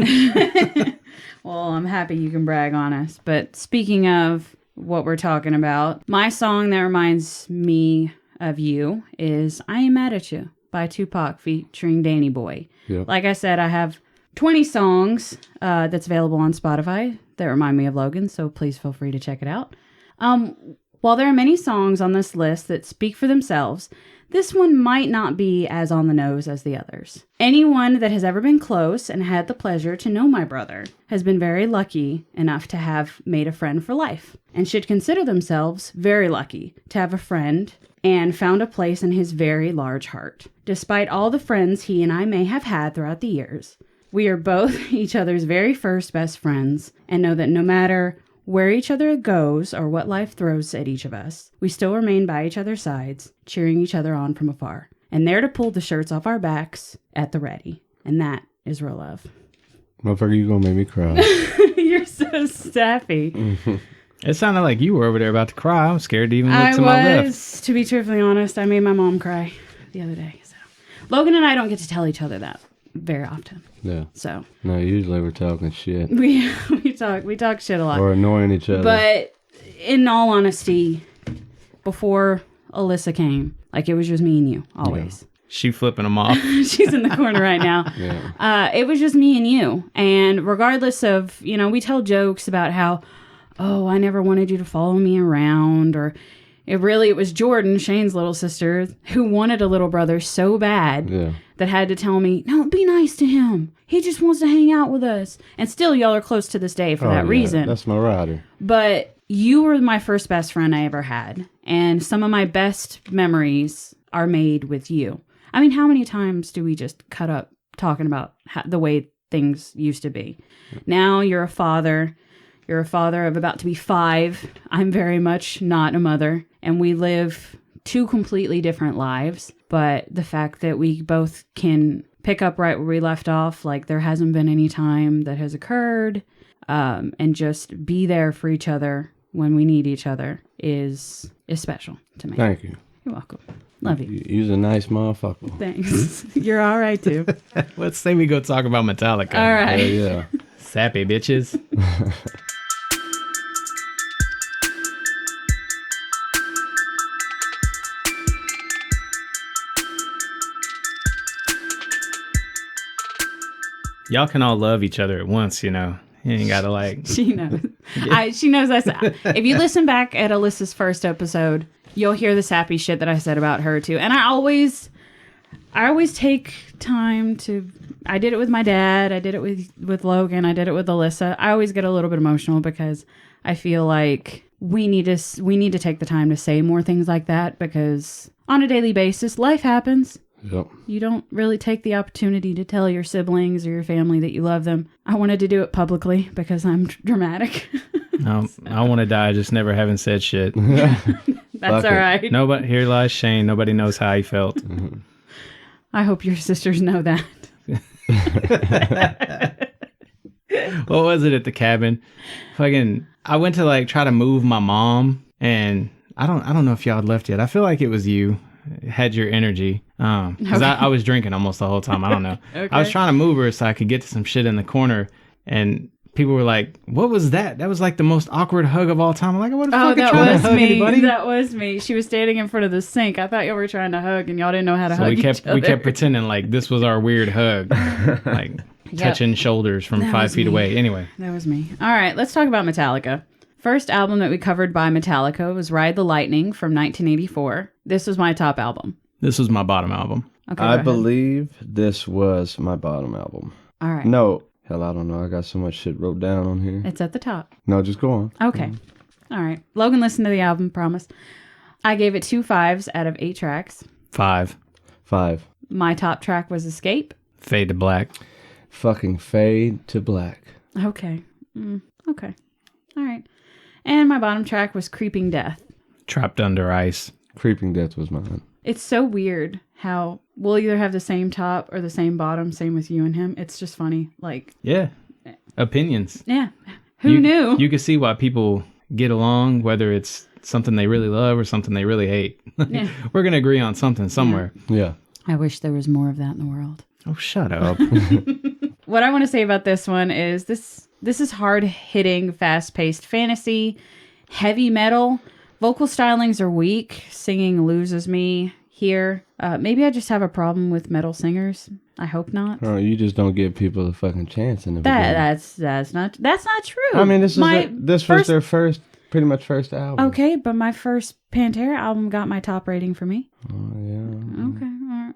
Well, I'm happy you can brag on us. But speaking of what we're talking about, my song that reminds me of you is I Ain't Mad at You by Tupac featuring Danny Boy. Yep. Like I said, I have 20 songs that's available on Spotify that remind me of Logan, so please feel free to check it out. While there are many songs on this list that speak for themselves, this one might not be as on the nose as the others. Anyone that has ever been close and had the pleasure to know my brother has been very lucky enough to have made a friend for life, and should consider themselves very lucky to have a friend and found a place in his very large heart. Despite all the friends he and I may have had throughout the years, we are both each other's very first best friends, and know that no matter where each other goes or what life throws at each of us, we still remain by each other's sides, cheering each other on from afar, and there to pull the shirts off our backs at the ready. And that is real love. Motherfucker, you gonna make me cry. You're so sappy. It sounded like you were over there about to cry. I was scared to even look to my left. To be truthfully honest, I made my mom cry the other day. So Logan and I don't get to tell each other that very often. Yeah. So No, usually we're talking shit. we talk shit a lot. Or annoying each other. But in all honesty, before Alyssa came, like it was just me and you, always. She flipping them off. She's in the corner right now. Yeah. It was just me and you. And regardless of, we tell jokes about how, oh, I never wanted you to follow me around. Or it was Jordan, Shane's little sister, who wanted a little brother so bad that had to tell me, no, be nice to him. He just wants to hang out with us. And still, y'all are close to this day for that reason. That's my rider. But you were my first best friend I ever had. And some of my best memories are made with you. I mean, how many times do we just cut up talking about the way things used to be? Now you're a father. You're a father of about to be 5. I'm very much not a mother. And we live 2 completely different lives. But the fact that we both can pick up right where we left off, like there hasn't been any time that has occurred, and just be there for each other when we need each other is special to me. Thank you. You're welcome. Love you. You're a nice motherfucker. Thanks. You're all right, too. Let's say we go talk about Metallica. All right. Hell yeah. Sappy bitches. Y'all can all love each other at once, You ain't gotta like. She knows. She knows I said. If you listen back at Alyssa's first episode, you'll hear the sappy shit that I said about her too. And I always take time to. I did it with my dad. I did it with Logan. I did it with Alyssa. I always get a little bit emotional because I feel like we need to take the time to say more things like that, because on a daily basis, life happens. Yep. You don't really take the opportunity to tell your siblings or your family that you love them. I wanted to do it publicly because I'm dramatic. I want to die just never having said shit. That's all right. Nobody, here lies Shane. Nobody knows how he felt. I hope your sisters know that. What was it at the cabin? I went to try to move my mom, and I don't know if y'all had left yet. I feel like it was you. Had your energy. Because I was drinking almost the whole time. I don't know. Okay. I was trying to move her so I could get to some shit in the corner, and people were like, what was that? That was like the most awkward hug of all time. I'm like, what the fuck are trying to hug anybody? That was me. She was standing in front of the sink. I thought y'all were trying to hug and y'all didn't know how to hug each other. We kept pretending like this was our weird hug. Touching shoulders from 5 feet away. Anyway. That was me. All right, let's talk about Metallica. First album that we covered by Metallica was Ride the Lightning from 1984. This was my top album. This was my bottom album. Okay, I believe this was my bottom album. All right. No. Hell, I don't know. I got so much shit wrote down on here. It's at the top. No, just go on. Okay. All right. Logan listened to the album, promise. I gave it 2 5s out of 8 tracks. 5. 5. My top track was Escape. Fade to Black. Fucking Fade to Black. Okay. Okay. All right. And my bottom track was Creeping Death. Trapped Under Ice. Creeping Death was mine. It's so weird how we'll either have the same top or the same bottom. Same with you and him. It's just funny. Like, Yeah. Opinions. yeah. Who knew? You can see why people get along, whether it's something they really love or something they really hate. Yeah. We're going to agree on something somewhere. Yeah. I wish there was more of that in the world. Oh, shut up. What I want to say about this one is this is hard-hitting, fast-paced fantasy, heavy metal. Vocal stylings are weak. Singing loses me here. Maybe I just have a problem with metal singers. I hope not. Oh, you just don't give people a fucking chance in the beginning. That's not true. I mean, this was their pretty much first album. Okay, but my first Pantera album got my top rating for me. Oh yeah. Okay, all right.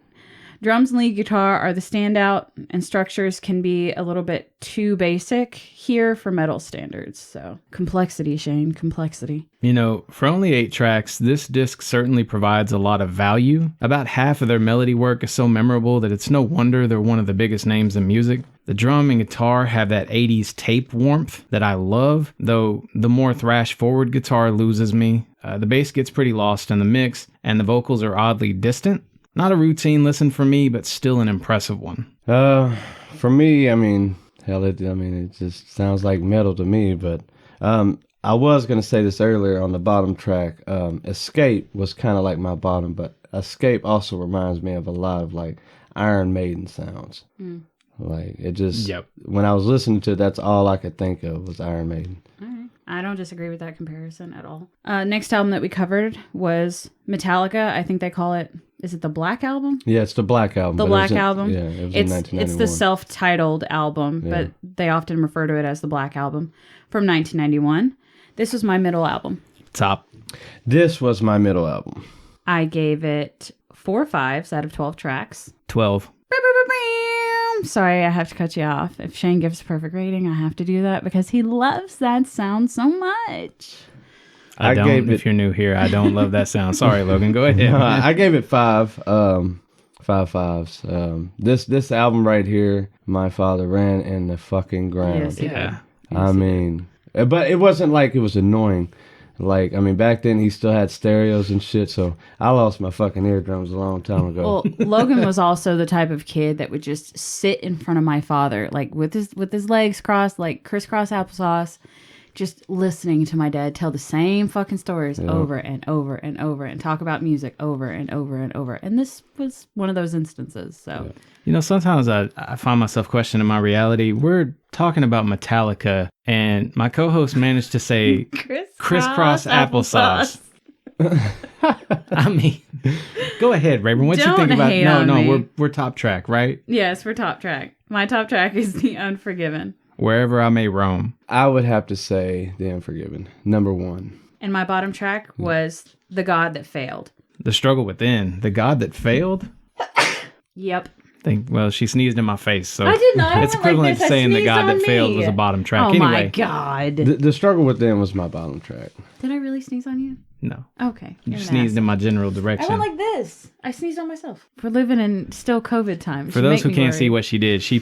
Drums and lead guitar are the standout, and structures can be a little bit too basic here for metal standards. So, complexity, Shane, complexity. You know, for only 8 tracks, this disc certainly provides a lot of value. About half of their melody work is so memorable that it's no wonder they're one of the biggest names in music. The drum and guitar have that 80s tape warmth that I love, though the more thrash-forward guitar loses me. The bass gets pretty lost in the mix, and the vocals are oddly distant. Not a routine listen for me, but still an impressive one. For me, I mean, it just sounds like metal to me. But I was gonna say this earlier on the bottom track. Escape was kind of like my bottom, but Escape also reminds me of a lot of like Iron Maiden sounds. Like it just. When I was listening to it, that's all I could think of was Iron Maiden. All right. I don't disagree with that comparison at all. Next album that we covered was Metallica. I think they call it, is it the Black Album? Yeah, it's the Black Album. The Black Album. Yeah, it was in 1991. It's the self-titled album, but they often refer to it as the Black Album from 1991. This was my middle album. Top. This was my middle album. I gave it 4 5s out of 12 tracks. 12. Sorry, I have to cut you off. If Shane gives a perfect rating, I have to do that because he loves that sound so much. I don't. If you're new here, I don't love that sound. Sorry, Logan. Go ahead. I gave it 5. 5 5s. This album right here, my father ran in the fucking ground. Yes, yeah. I mean, but it wasn't like it was annoying. Like, I mean, back then he still had stereos and shit, so I lost my fucking eardrums a long time ago. Well, Logan was also the type of kid that would just sit in front of my father, like with his legs crossed, like crisscross applesauce, just listening to my dad tell the same fucking stories over and over and over and talk about music over and over and over. And this was one of those instances, so... You know, sometimes I find myself questioning my reality. We're talking about Metallica, and my co-host managed to say crisscross applesauce. I mean, go ahead, Rayburn. What you think about? No, we're top track, right? Yes, we're top track. My top track is The Unforgiven. Wherever I may roam. I would have to say The Unforgiven, number 1. And my bottom track was The God That Failed. The Struggle Within. The God That Failed? Yep. Well, she sneezed in my face, so I did not. it's equivalent to saying The God That Failed was a bottom track. Oh anyway, my God. The Struggle Within was my bottom track. Did I really sneeze on you? No. Okay. You sneezed in my general direction. I went like this. I sneezed on myself. We're living in still COVID times. For those who can't see what she did, she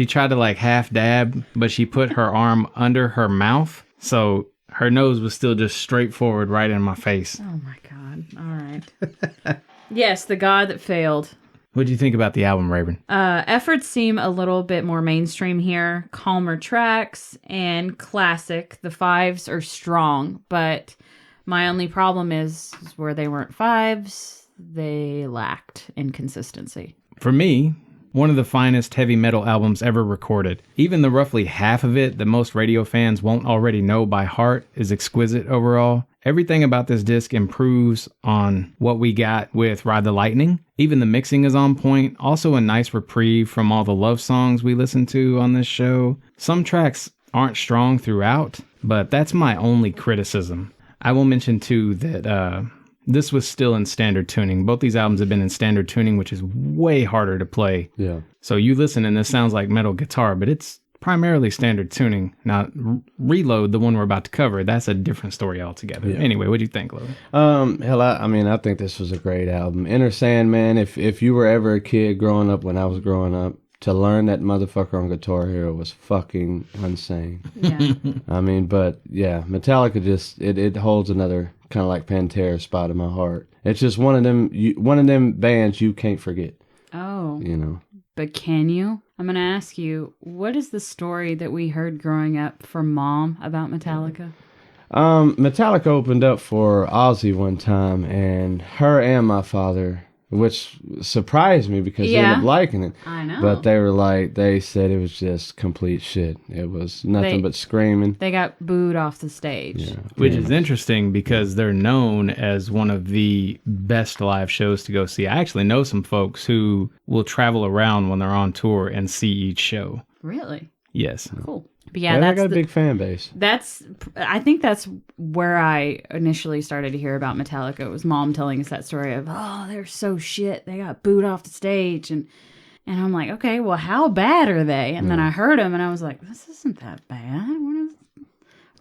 tried to like half dab, but she put her arm under her mouth, so her nose was still just straight forward right in my face. Oh my God. All right. Yes, The God That Failed. What do you think about the album, Rayburn? Efforts seem a little bit more mainstream here. Calmer tracks and classic. The 5s are strong, but my only problem is where they weren't 5s, they lacked in consistency. For me, one of the finest heavy metal albums ever recorded. Even the roughly half of it that most radio fans won't already know by heart is exquisite overall. Everything about this disc improves on what we got with Ride the Lightning. Even the mixing is on point. Also a nice reprieve from all the love songs we listen to on this show. Some tracks aren't strong throughout, but that's my only criticism. I will mention too that this was still in standard tuning. Both these albums have been in standard tuning, which is way harder to play. Yeah. So you listen and this sounds like metal guitar, but it's primarily standard tuning. Now, Reload, the one we're about to cover, that's a different story altogether. Yeah. Anyway, what do you think, Logan? I think this was a great album. Enter Sandman, if you were ever a kid growing up when I was growing up, to learn that motherfucker on Guitar Hero was fucking insane. Yeah. I mean, but yeah, Metallica just it holds another kind of like Pantera spot in my heart. It's just one of them bands you can't forget. Oh. You know. But can you? I'm going to ask you, what is the story that we heard growing up from Mom about Metallica? Metallica opened up for Ozzy one time, and her and my father, which surprised me because they ended up liking it. I know. But they said it was just complete shit. It was nothing but screaming. They got booed off the stage. Yeah, Which is interesting because they're known as one of the best live shows to go see. I actually know some folks who will travel around when they're on tour and see each show. Really? Yes. Cool. But yeah, they got a big fan base. I think that's where I initially started to hear about Metallica. It was Mom telling us that story of, oh, they're so shit. They got booed off the stage. And I'm like, okay, well, how bad are they? And then I heard them and I was like, this isn't that bad.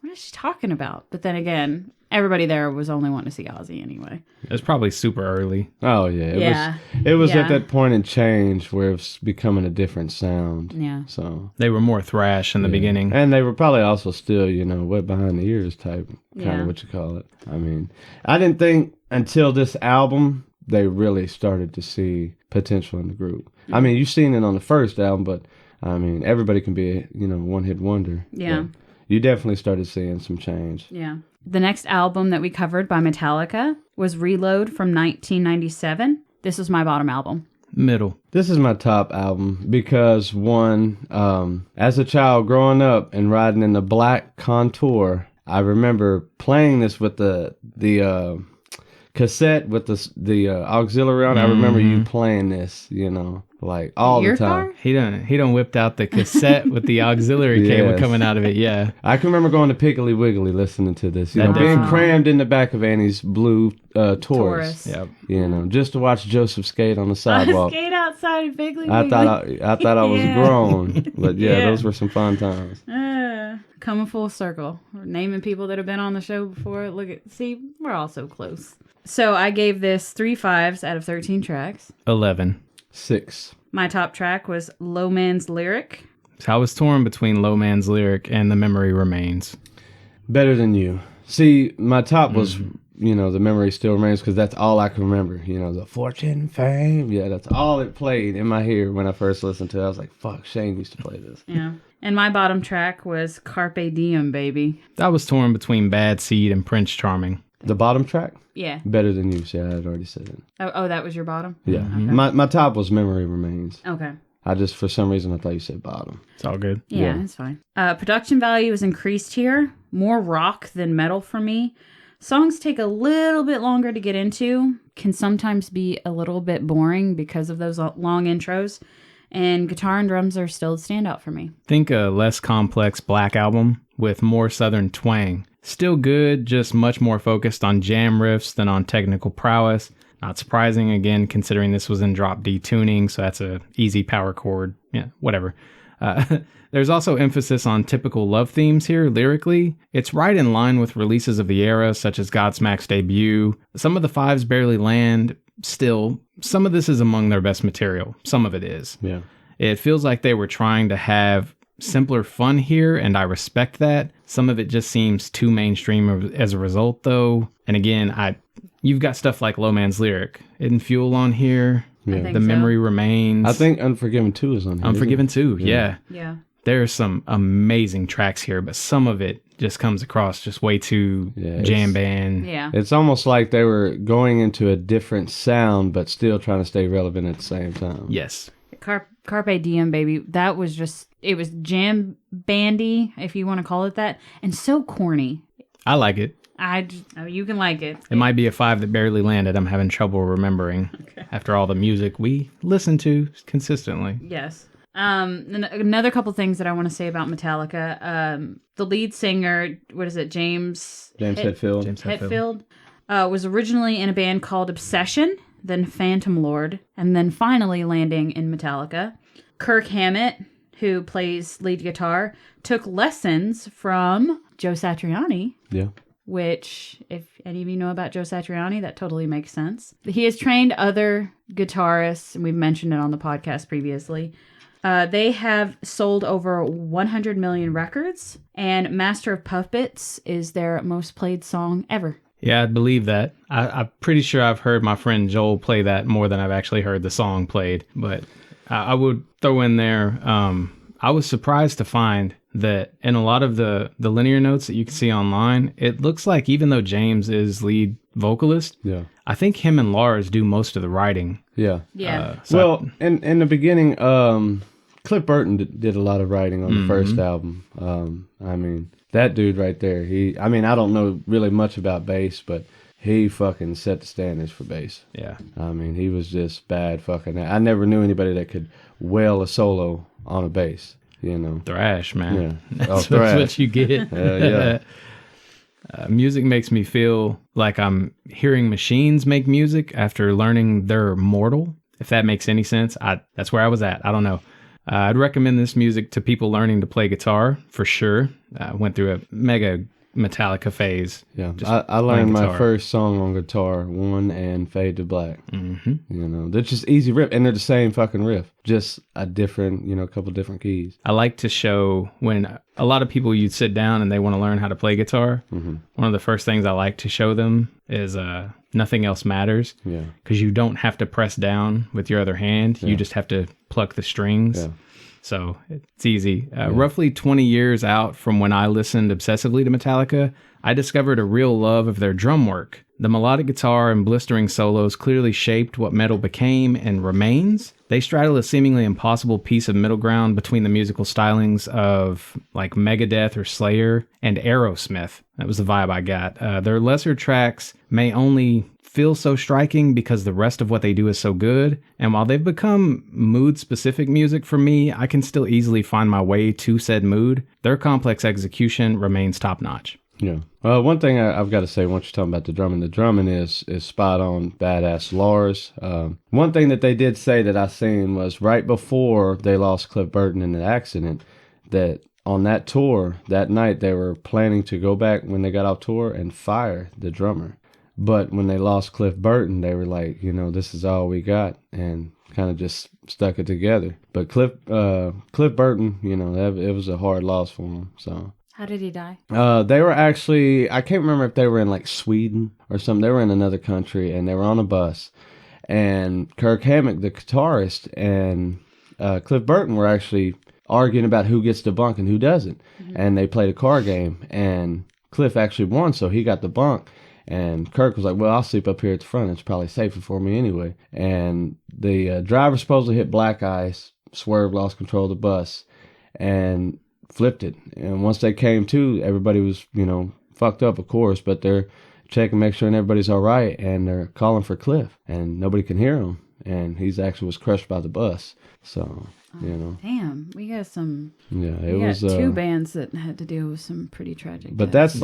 What is she talking about? But then again, everybody there was only wanting to see Ozzy anyway. It's probably super early. Oh yeah, it was at that point in change where it was becoming a different sound. Yeah. So They were more thrash in the beginning. and they were probably also still, wet behind the ears type, kind of what you call it. I mean, I didn't think until this album they really started to see potential in the group. I mean, you've seen it on the first album, but I mean, everybody can be a one-hit wonder. Yeah. But you definitely started seeing some change. Yeah. The next album that we covered by Metallica was Reload from 1997. This was my bottom album. Middle. This is my top album because one, as a child growing up and riding in the black Contour, I remember playing this with the cassette with the auxiliary on. I remember you playing this, like all Your the time. car? He done whipped out the cassette with the auxiliary cable Yes. coming out of it. Yeah. I can remember going to Piggly Wiggly listening to this, That being definitely- crammed in the back of Annie's blue Taurus. Yep. Just to watch Joseph skate on the sidewalk. Skate outside of Piggly I Wiggly. thought I was Yeah. grown, but Yeah. those were some fun times. Coming full circle. We're naming people that have been on the show before. See, we're all so close. So I gave this 3 5s out of 13 tracks. 11. 6. My top track was Low Man's Lyric. So I was torn between Low Man's Lyric and The Memory Remains. Better Than You. See, my top was, The Memory Still Remains because that's all I can remember. The fortune, fame. Yeah, that's all it played in my ear when I first listened to it. I was like, fuck, Shane used to play this. Yeah. And my bottom track was Carpe Diem, baby. I was torn between Bad Seed and Prince Charming. The bottom track? Yeah. Better Than You. See, I had already said it. Oh, that was your bottom? Yeah. My top was Memory Remains. Okay. I just, for some reason, I thought you said bottom. It's all good. Yeah, it's fine. Production value is increased here. More rock than metal for me. Songs take a little bit longer to get into. Can sometimes be a little bit boring because of those long intros. And guitar and drums are still a standout for me. Think a less complex Black Album with more southern twang. Still good, just much more focused on jam riffs than on technical prowess. Not surprising, again, considering this was in drop D tuning, so that's a easy power chord. Yeah, whatever. There's also emphasis on typical love themes here, lyrically. It's right in line with releases of the era, such as Godsmack's debut. Some of the fives barely land. Still, some of this is among their best material. Some of it is. Yeah. It feels like they were trying to have simpler fun here, and I respect that. Some of it just seems too mainstream as a result, though. And again, you've got stuff like Low Man's Lyric. Isn't Fuel on here? I think The so. Memory Remains. I think Unforgiven 2 is on here. Unforgiven 2, yeah. Yeah. There's some amazing tracks here, but some of it just comes across just way too jam band. Yeah. It's almost like they were going into a different sound, but still trying to stay relevant at the same time. Yes. Carpe Diem, baby. That was it was jam bandy, if you want to call it that, and so corny. I like it. You can like it. It might be a 5 that barely landed. I'm having trouble remembering after all the music we listen to consistently. Yes. Another couple things that I want to say about Metallica. The lead singer, what is it, James Hetfield. James Hetfield, was originally in a band called Obsession, then Phantom Lord, and then finally landing in Metallica. Kirk Hammett, who plays lead guitar, took lessons from Joe Satriani. Yeah. Which, if any of you know about Joe Satriani, that totally makes sense. He has trained other guitarists, and we've mentioned it on the podcast previously. They have sold over 100 million records, and Master of Puppets is their most played song ever. Yeah, I believe that. I'm pretty sure I've heard my friend Joel play that more than I've actually heard the song played. But I would throw in there, I was surprised to find that in a lot of the linear notes that you can see online, it looks like even though James is lead vocalist, I think him and Lars do most of the writing. Yeah. So in the beginning, Cliff Burton did a lot of writing on the first album. I mean, that dude right there, I don't know really much about bass, but he fucking set the standards for bass. Yeah. I mean, he was just bad fucking. I never knew anybody that could wail a solo on a bass, you know. Thrash, man. Yeah. That's Thrash. what you get. Yeah. Music makes me feel like I'm hearing machines make music after learning they're mortal, if that makes any sense. That's where I was at. I don't know. I'd recommend this music to people learning to play guitar, for sure. I went through a mega Metallica phase. Yeah, I learned my first song on guitar, One and Fade to Black. Mm-hmm. You know, they're just easy riff, and they're the same fucking riff, just a different, a couple different keys. I like to show when a lot of people, you'd sit down and they want to learn how to play guitar. Mm-hmm. One of the first things I like to show them is nothing else matters. Yeah, because you don't have to press down with your other hand. Yeah. You just have to pluck the strings. Yeah. So it's easy. Roughly 20 years out from when I listened obsessively to Metallica, I discovered a real love of their drum work. The melodic guitar and blistering solos clearly shaped what metal became and remains. They straddle a seemingly impossible piece of middle ground between the musical stylings of like Megadeth or Slayer and Aerosmith. That was the vibe I got. Their lesser tracks may only feel so striking because the rest of what they do is so good. And while they've become mood-specific music for me, I can still easily find my way to said mood. Their complex execution remains top-notch. Yeah. One thing I've got to say once you're talking about the drumming is spot on, badass. Lars. One thing that they did say that I seen was right before they lost Cliff Burton in the accident, that on that tour, that night, they were planning to go back when they got off tour and fire the drummer. But when they lost Cliff Burton, they were like, this is all we got, and kind of just stuck it together. But Cliff Burton, it was a hard loss for him. So how did he die? They were actually, I can't remember if they were in like Sweden or something. They were in another country, and they were on a bus. And Kirk Hammett, the guitarist, and Cliff Burton were actually arguing about who gets the bunk and who doesn't. Mm-hmm. And they played a card game, and Cliff actually won, so he got the bunk. And Kirk was like, well, I'll sleep up here at the front. It's probably safer for me anyway. And the driver supposedly hit black ice, swerved, lost control of the bus, and flipped it. And once they came to, everybody was, fucked up, of course, but they're checking, make sure everybody's all right, and they're calling for Cliff, and nobody can hear him. And he's actually was crushed by the bus. So, Damn, we got some. Yeah, it was two bands that had to deal with some pretty tragic. But deaths.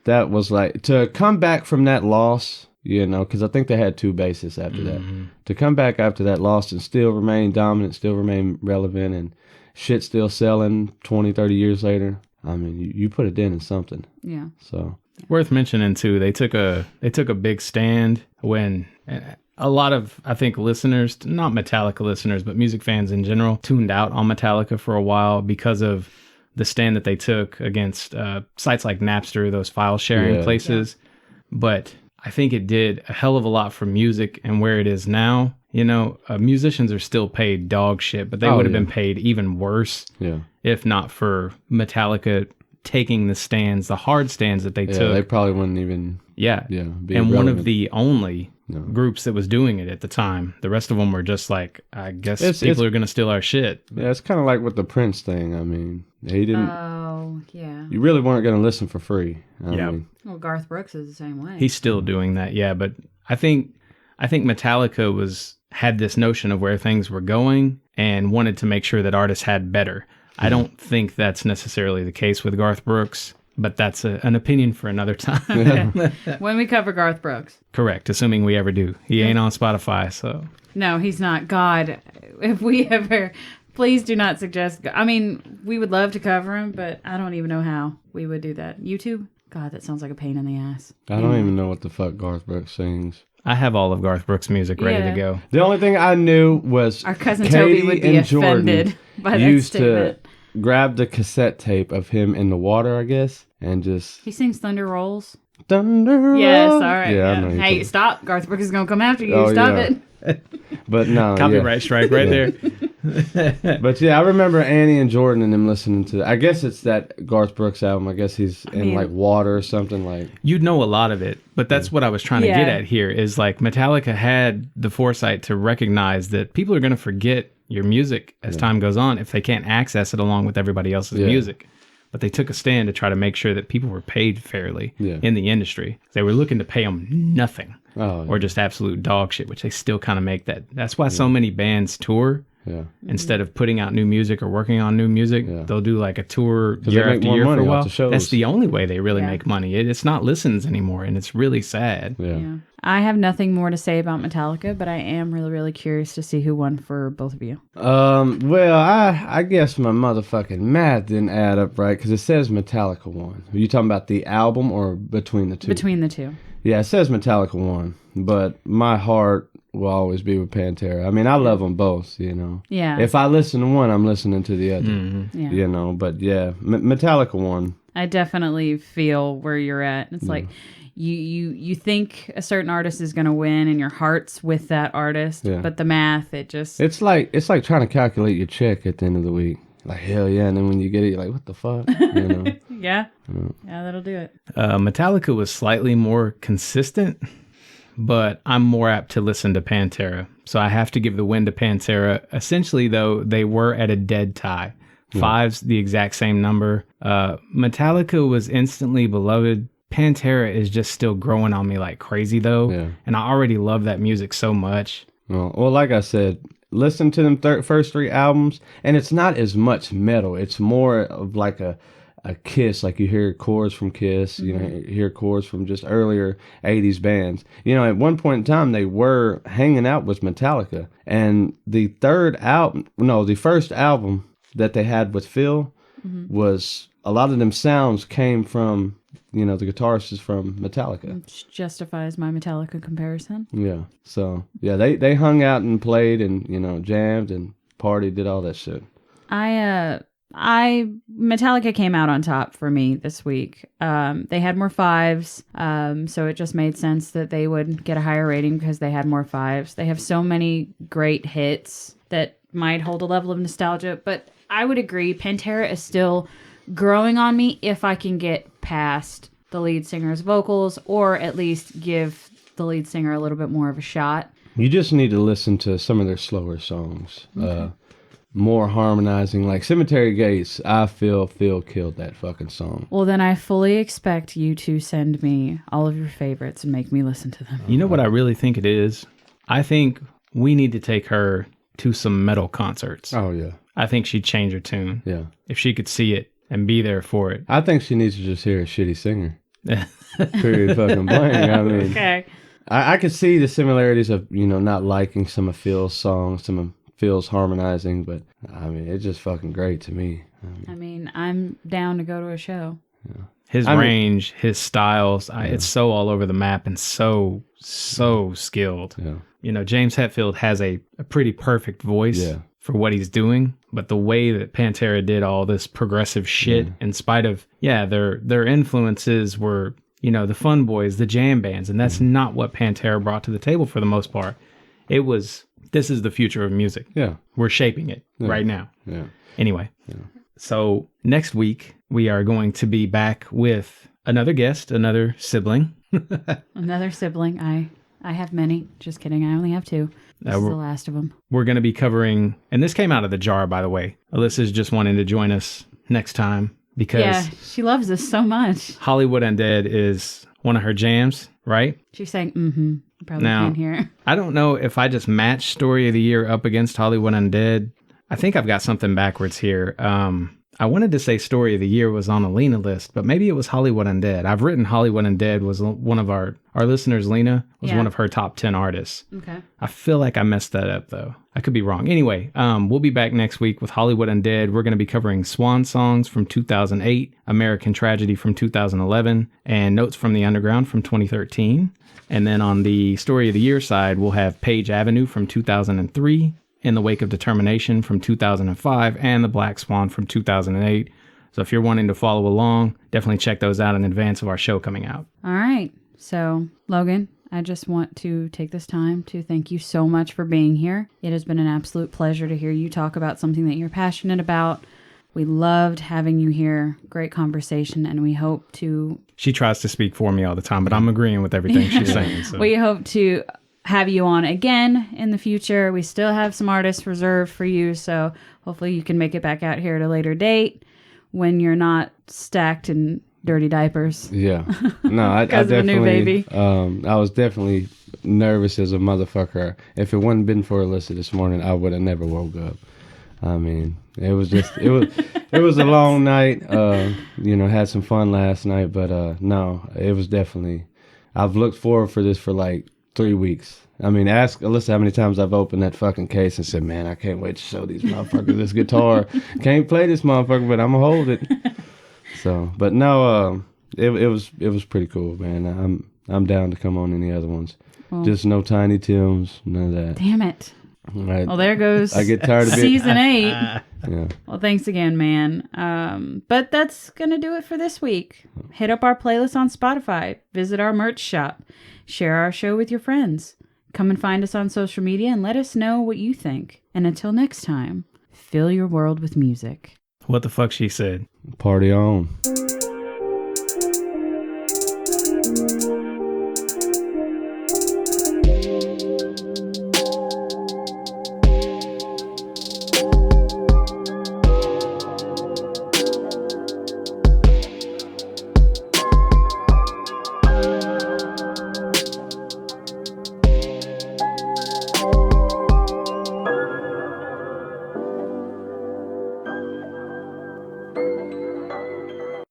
that was like to come back from that loss, because I think they had two bassists after that. To come back after that loss and still remain dominant, still remain relevant, and shit still selling 20, 30 years later. I mean, you put a dent in something. Yeah. So worth mentioning too, they took a big stand when a lot of, I think, listeners, not Metallica listeners, but music fans in general, tuned out on Metallica for a while because of the stand that they took against sites like Napster, those file sharing places. Yeah. But I think it did a hell of a lot for music and where it is now. Musicians are still paid dog shit, but they would have been paid even worse if not for Metallica taking the stands, the hard stands that they took. They probably wouldn't even... be and relevant. One of the only groups that was doing it at the time. The rest of them were just like, I guess people are going to steal our shit. Yeah, it's kind of like with the Prince thing. I mean, he didn't... Oh, yeah. You really weren't going to listen for free. I mean, well, Garth Brooks is the same way. He's still doing that, yeah. But I think Metallica had this notion of where things were going and wanted to make sure that artists had better. I don't think that's necessarily the case with Garth Brooks, but that's an opinion for another time. When we cover Garth Brooks. Correct, assuming we ever do. He ain't on Spotify, so. No, he's not. God, if we ever, please do not suggest. I mean, we would love to cover him, but I don't even know how we would do that. YouTube? God, that sounds like a pain in the ass. I don't even know what the fuck Garth Brooks sings. I have all of Garth Brooks' music ready Yeah. to go. The only thing I knew was Our cousin Katie Toby would be and Jordan offended by that used statement. to grab the cassette tape of him in the water, I guess, and just He sings Thunder Rolls. thunder. Yes, all roll. right. Yeah, I Yeah. know you're Hey, talking- stop. Garth Brooks is going to come after you. Oh, Stop yeah. it. But no, Copyright strike right there. But yeah, I remember Annie and Jordan and them listening to. I guess it's that Garth Brooks album. I guess he's in mean- like water or something like. You'd know a lot of it, but that's what I was trying to get Yeah. at here is like Metallica had the foresight to recognize that people are going to forget your music as time goes on if they can't access it along with everybody else's Yeah. music. But they took a stand to try to make sure that people were paid fairly Yeah. in the industry. They were looking to pay them nothing Oh, yeah. or just absolute dog shit, which they still kind of make that. That's why so many bands tour. Yeah. Instead of putting out new music or working on new music, Yeah. they'll do like a tour they year make after more year for a money off while. the shows. That's the only way they really Yeah. make money. It's not listens anymore, and it's really sad. Yeah. Yeah. I have nothing more to say about Metallica, but I am really, really curious to see who won for both of you. Well, I guess my motherfucking math didn't add up right because it says Metallica won. Are you talking about the album or between the two? Between the two. Yeah, it says Metallica won, but my heart will always be with Pantera. I mean, I love them both, you know. Yeah. If I listen to one, I'm listening to the other, Yeah. you know. But yeah, Metallica won. I definitely feel where you're at. It's like you think a certain artist is going to win and your heart's with that artist, Yeah. but the math, it just... It's like trying to calculate your check at the end of the week. Like, hell yeah, and then when you get it, you're like, what the fuck? You know? Yeah. Yeah, that'll do it. Metallica was slightly more consistent, but I'm more apt to listen to Pantera. So I have to give the win to Pantera. Essentially, though, they were at a dead tie. Five's the exact same number. Metallica was instantly beloved. Pantera is just still growing on me like crazy, though. Yeah. And I already love that music so much. Well, like I said, listen to them first three albums, and it's not as much metal. It's more of like a Kiss, like you hear chords from Kiss, you know, you hear chords from just earlier 80s bands. You know, at one point in time, they were hanging out with Metallica. And the first album that they had with Phil was, a lot of them sounds came from, you know, the guitarist is from Metallica. Which justifies my Metallica comparison. Yeah. So, yeah, they hung out and played and, you know, jammed and partied, did all that shit. Metallica came out on top for me this week. They had more fives, so it just made sense that they would get a higher rating because they had more fives. They have so many great hits that might hold a level of nostalgia, but I would agree Pantera is still growing on me if I can get past the lead singer's vocals or at least give the lead singer a little bit more of a shot. You just need to listen to some of their slower songs. More harmonizing, like Cemetery Gates. I feel Phil killed that fucking song. Well, then I fully expect you to send me all of your favorites and make me listen to them. You know what I really think it is? I think we need to take her to some metal concerts. Oh yeah, I think she'd change her tune. yeah. If she could see it and be there for it. I think she needs to just hear a shitty singer. Period. Fucking blank. I mean, Okay. I could see the similarities of, you know, not liking some of Phil's songs, some of Phil's harmonizing, but I mean, it's just fucking great to me. I mean, I'm down to go to a show. His I mean- range, his styles, it's so all over the map and so skilled. Yeah. You know, James Hetfield has a pretty perfect voice Yeah. for what he's doing, but the way that Pantera did all this progressive shit, in spite of, their influences were, you know, the Fun Boys, the jam bands, and that's not what Pantera brought to the table for the most part. It was, this is the future of music. Yeah. We're shaping it right now. Yeah. Anyway, so next week we are going to be back with another guest, another sibling. Another sibling. I have many. Just kidding. I only have two. This is the last of them. We're going to be covering, and this came out of the jar, by the way. Alyssa's just wanting to join us next time because Yeah, she loves this so much. Hollywood Undead is one of her jams, right? She's saying, mm-hmm. You probably Now- can't hear it. I don't know if I just match Story of the Year up against Hollywood Undead. I think I've got something backwards here. I wanted to say Story of the Year was on a Lena list, but maybe it was Hollywood Undead. I've written Hollywood Undead was one of our listeners, Lena, was one of her top 10 artists. Okay. I feel like I messed that up, though. I could be wrong. Anyway, we'll be back next week with Hollywood Undead. We're going to be covering Swan Songs from 2008, American Tragedy from 2011, and Notes from the Underground from 2013. And then on the Story of the Year side, we'll have Page Avenue from 2003, In the Wake of Determination from 2005, and The Black Swan from 2008. So if you're wanting to follow along, definitely check those out in advance of our show coming out. All right. So, Logan, I just want to take this time to thank you so much for being here. It has been an absolute pleasure to hear you talk about something that you're passionate about. We loved having you here. Great conversation, and we hope to... She tries to speak for me all the time, but I'm agreeing with everything she's saying. So. We hope to have you on again in the future. We still have some artists reserved for you, so hopefully you can make it back out here at a later date when you're not stacked in dirty diapers. Yeah. No, I definitely... of a new baby. I was definitely nervous as a motherfucker. If it wouldn't been for Alyssa this morning, I would have never woke up. I mean, it was a long night. Had some fun last night, but no, it was definitely... I've looked forward for this for like 3 weeks. I mean, ask Alyssa how many times I've opened that fucking case and said, man, I can't wait to show these motherfuckers this guitar. Can't play this motherfucker, but I'm gonna hold it. So, but no, it was pretty cool, man. I'm down to come on any other ones. Well, just no Tiny Tims, none of that. Damn it. Well, there goes I get tired of it. Season 8. Yeah. Well, thanks again, man. But that's going to do it for this week. Hit up our playlist on Spotify. Visit our merch shop. Share our show with your friends. Come and find us on social media and let us know what you think. And until next time, fill your world with music. What the fuck she said. Party on.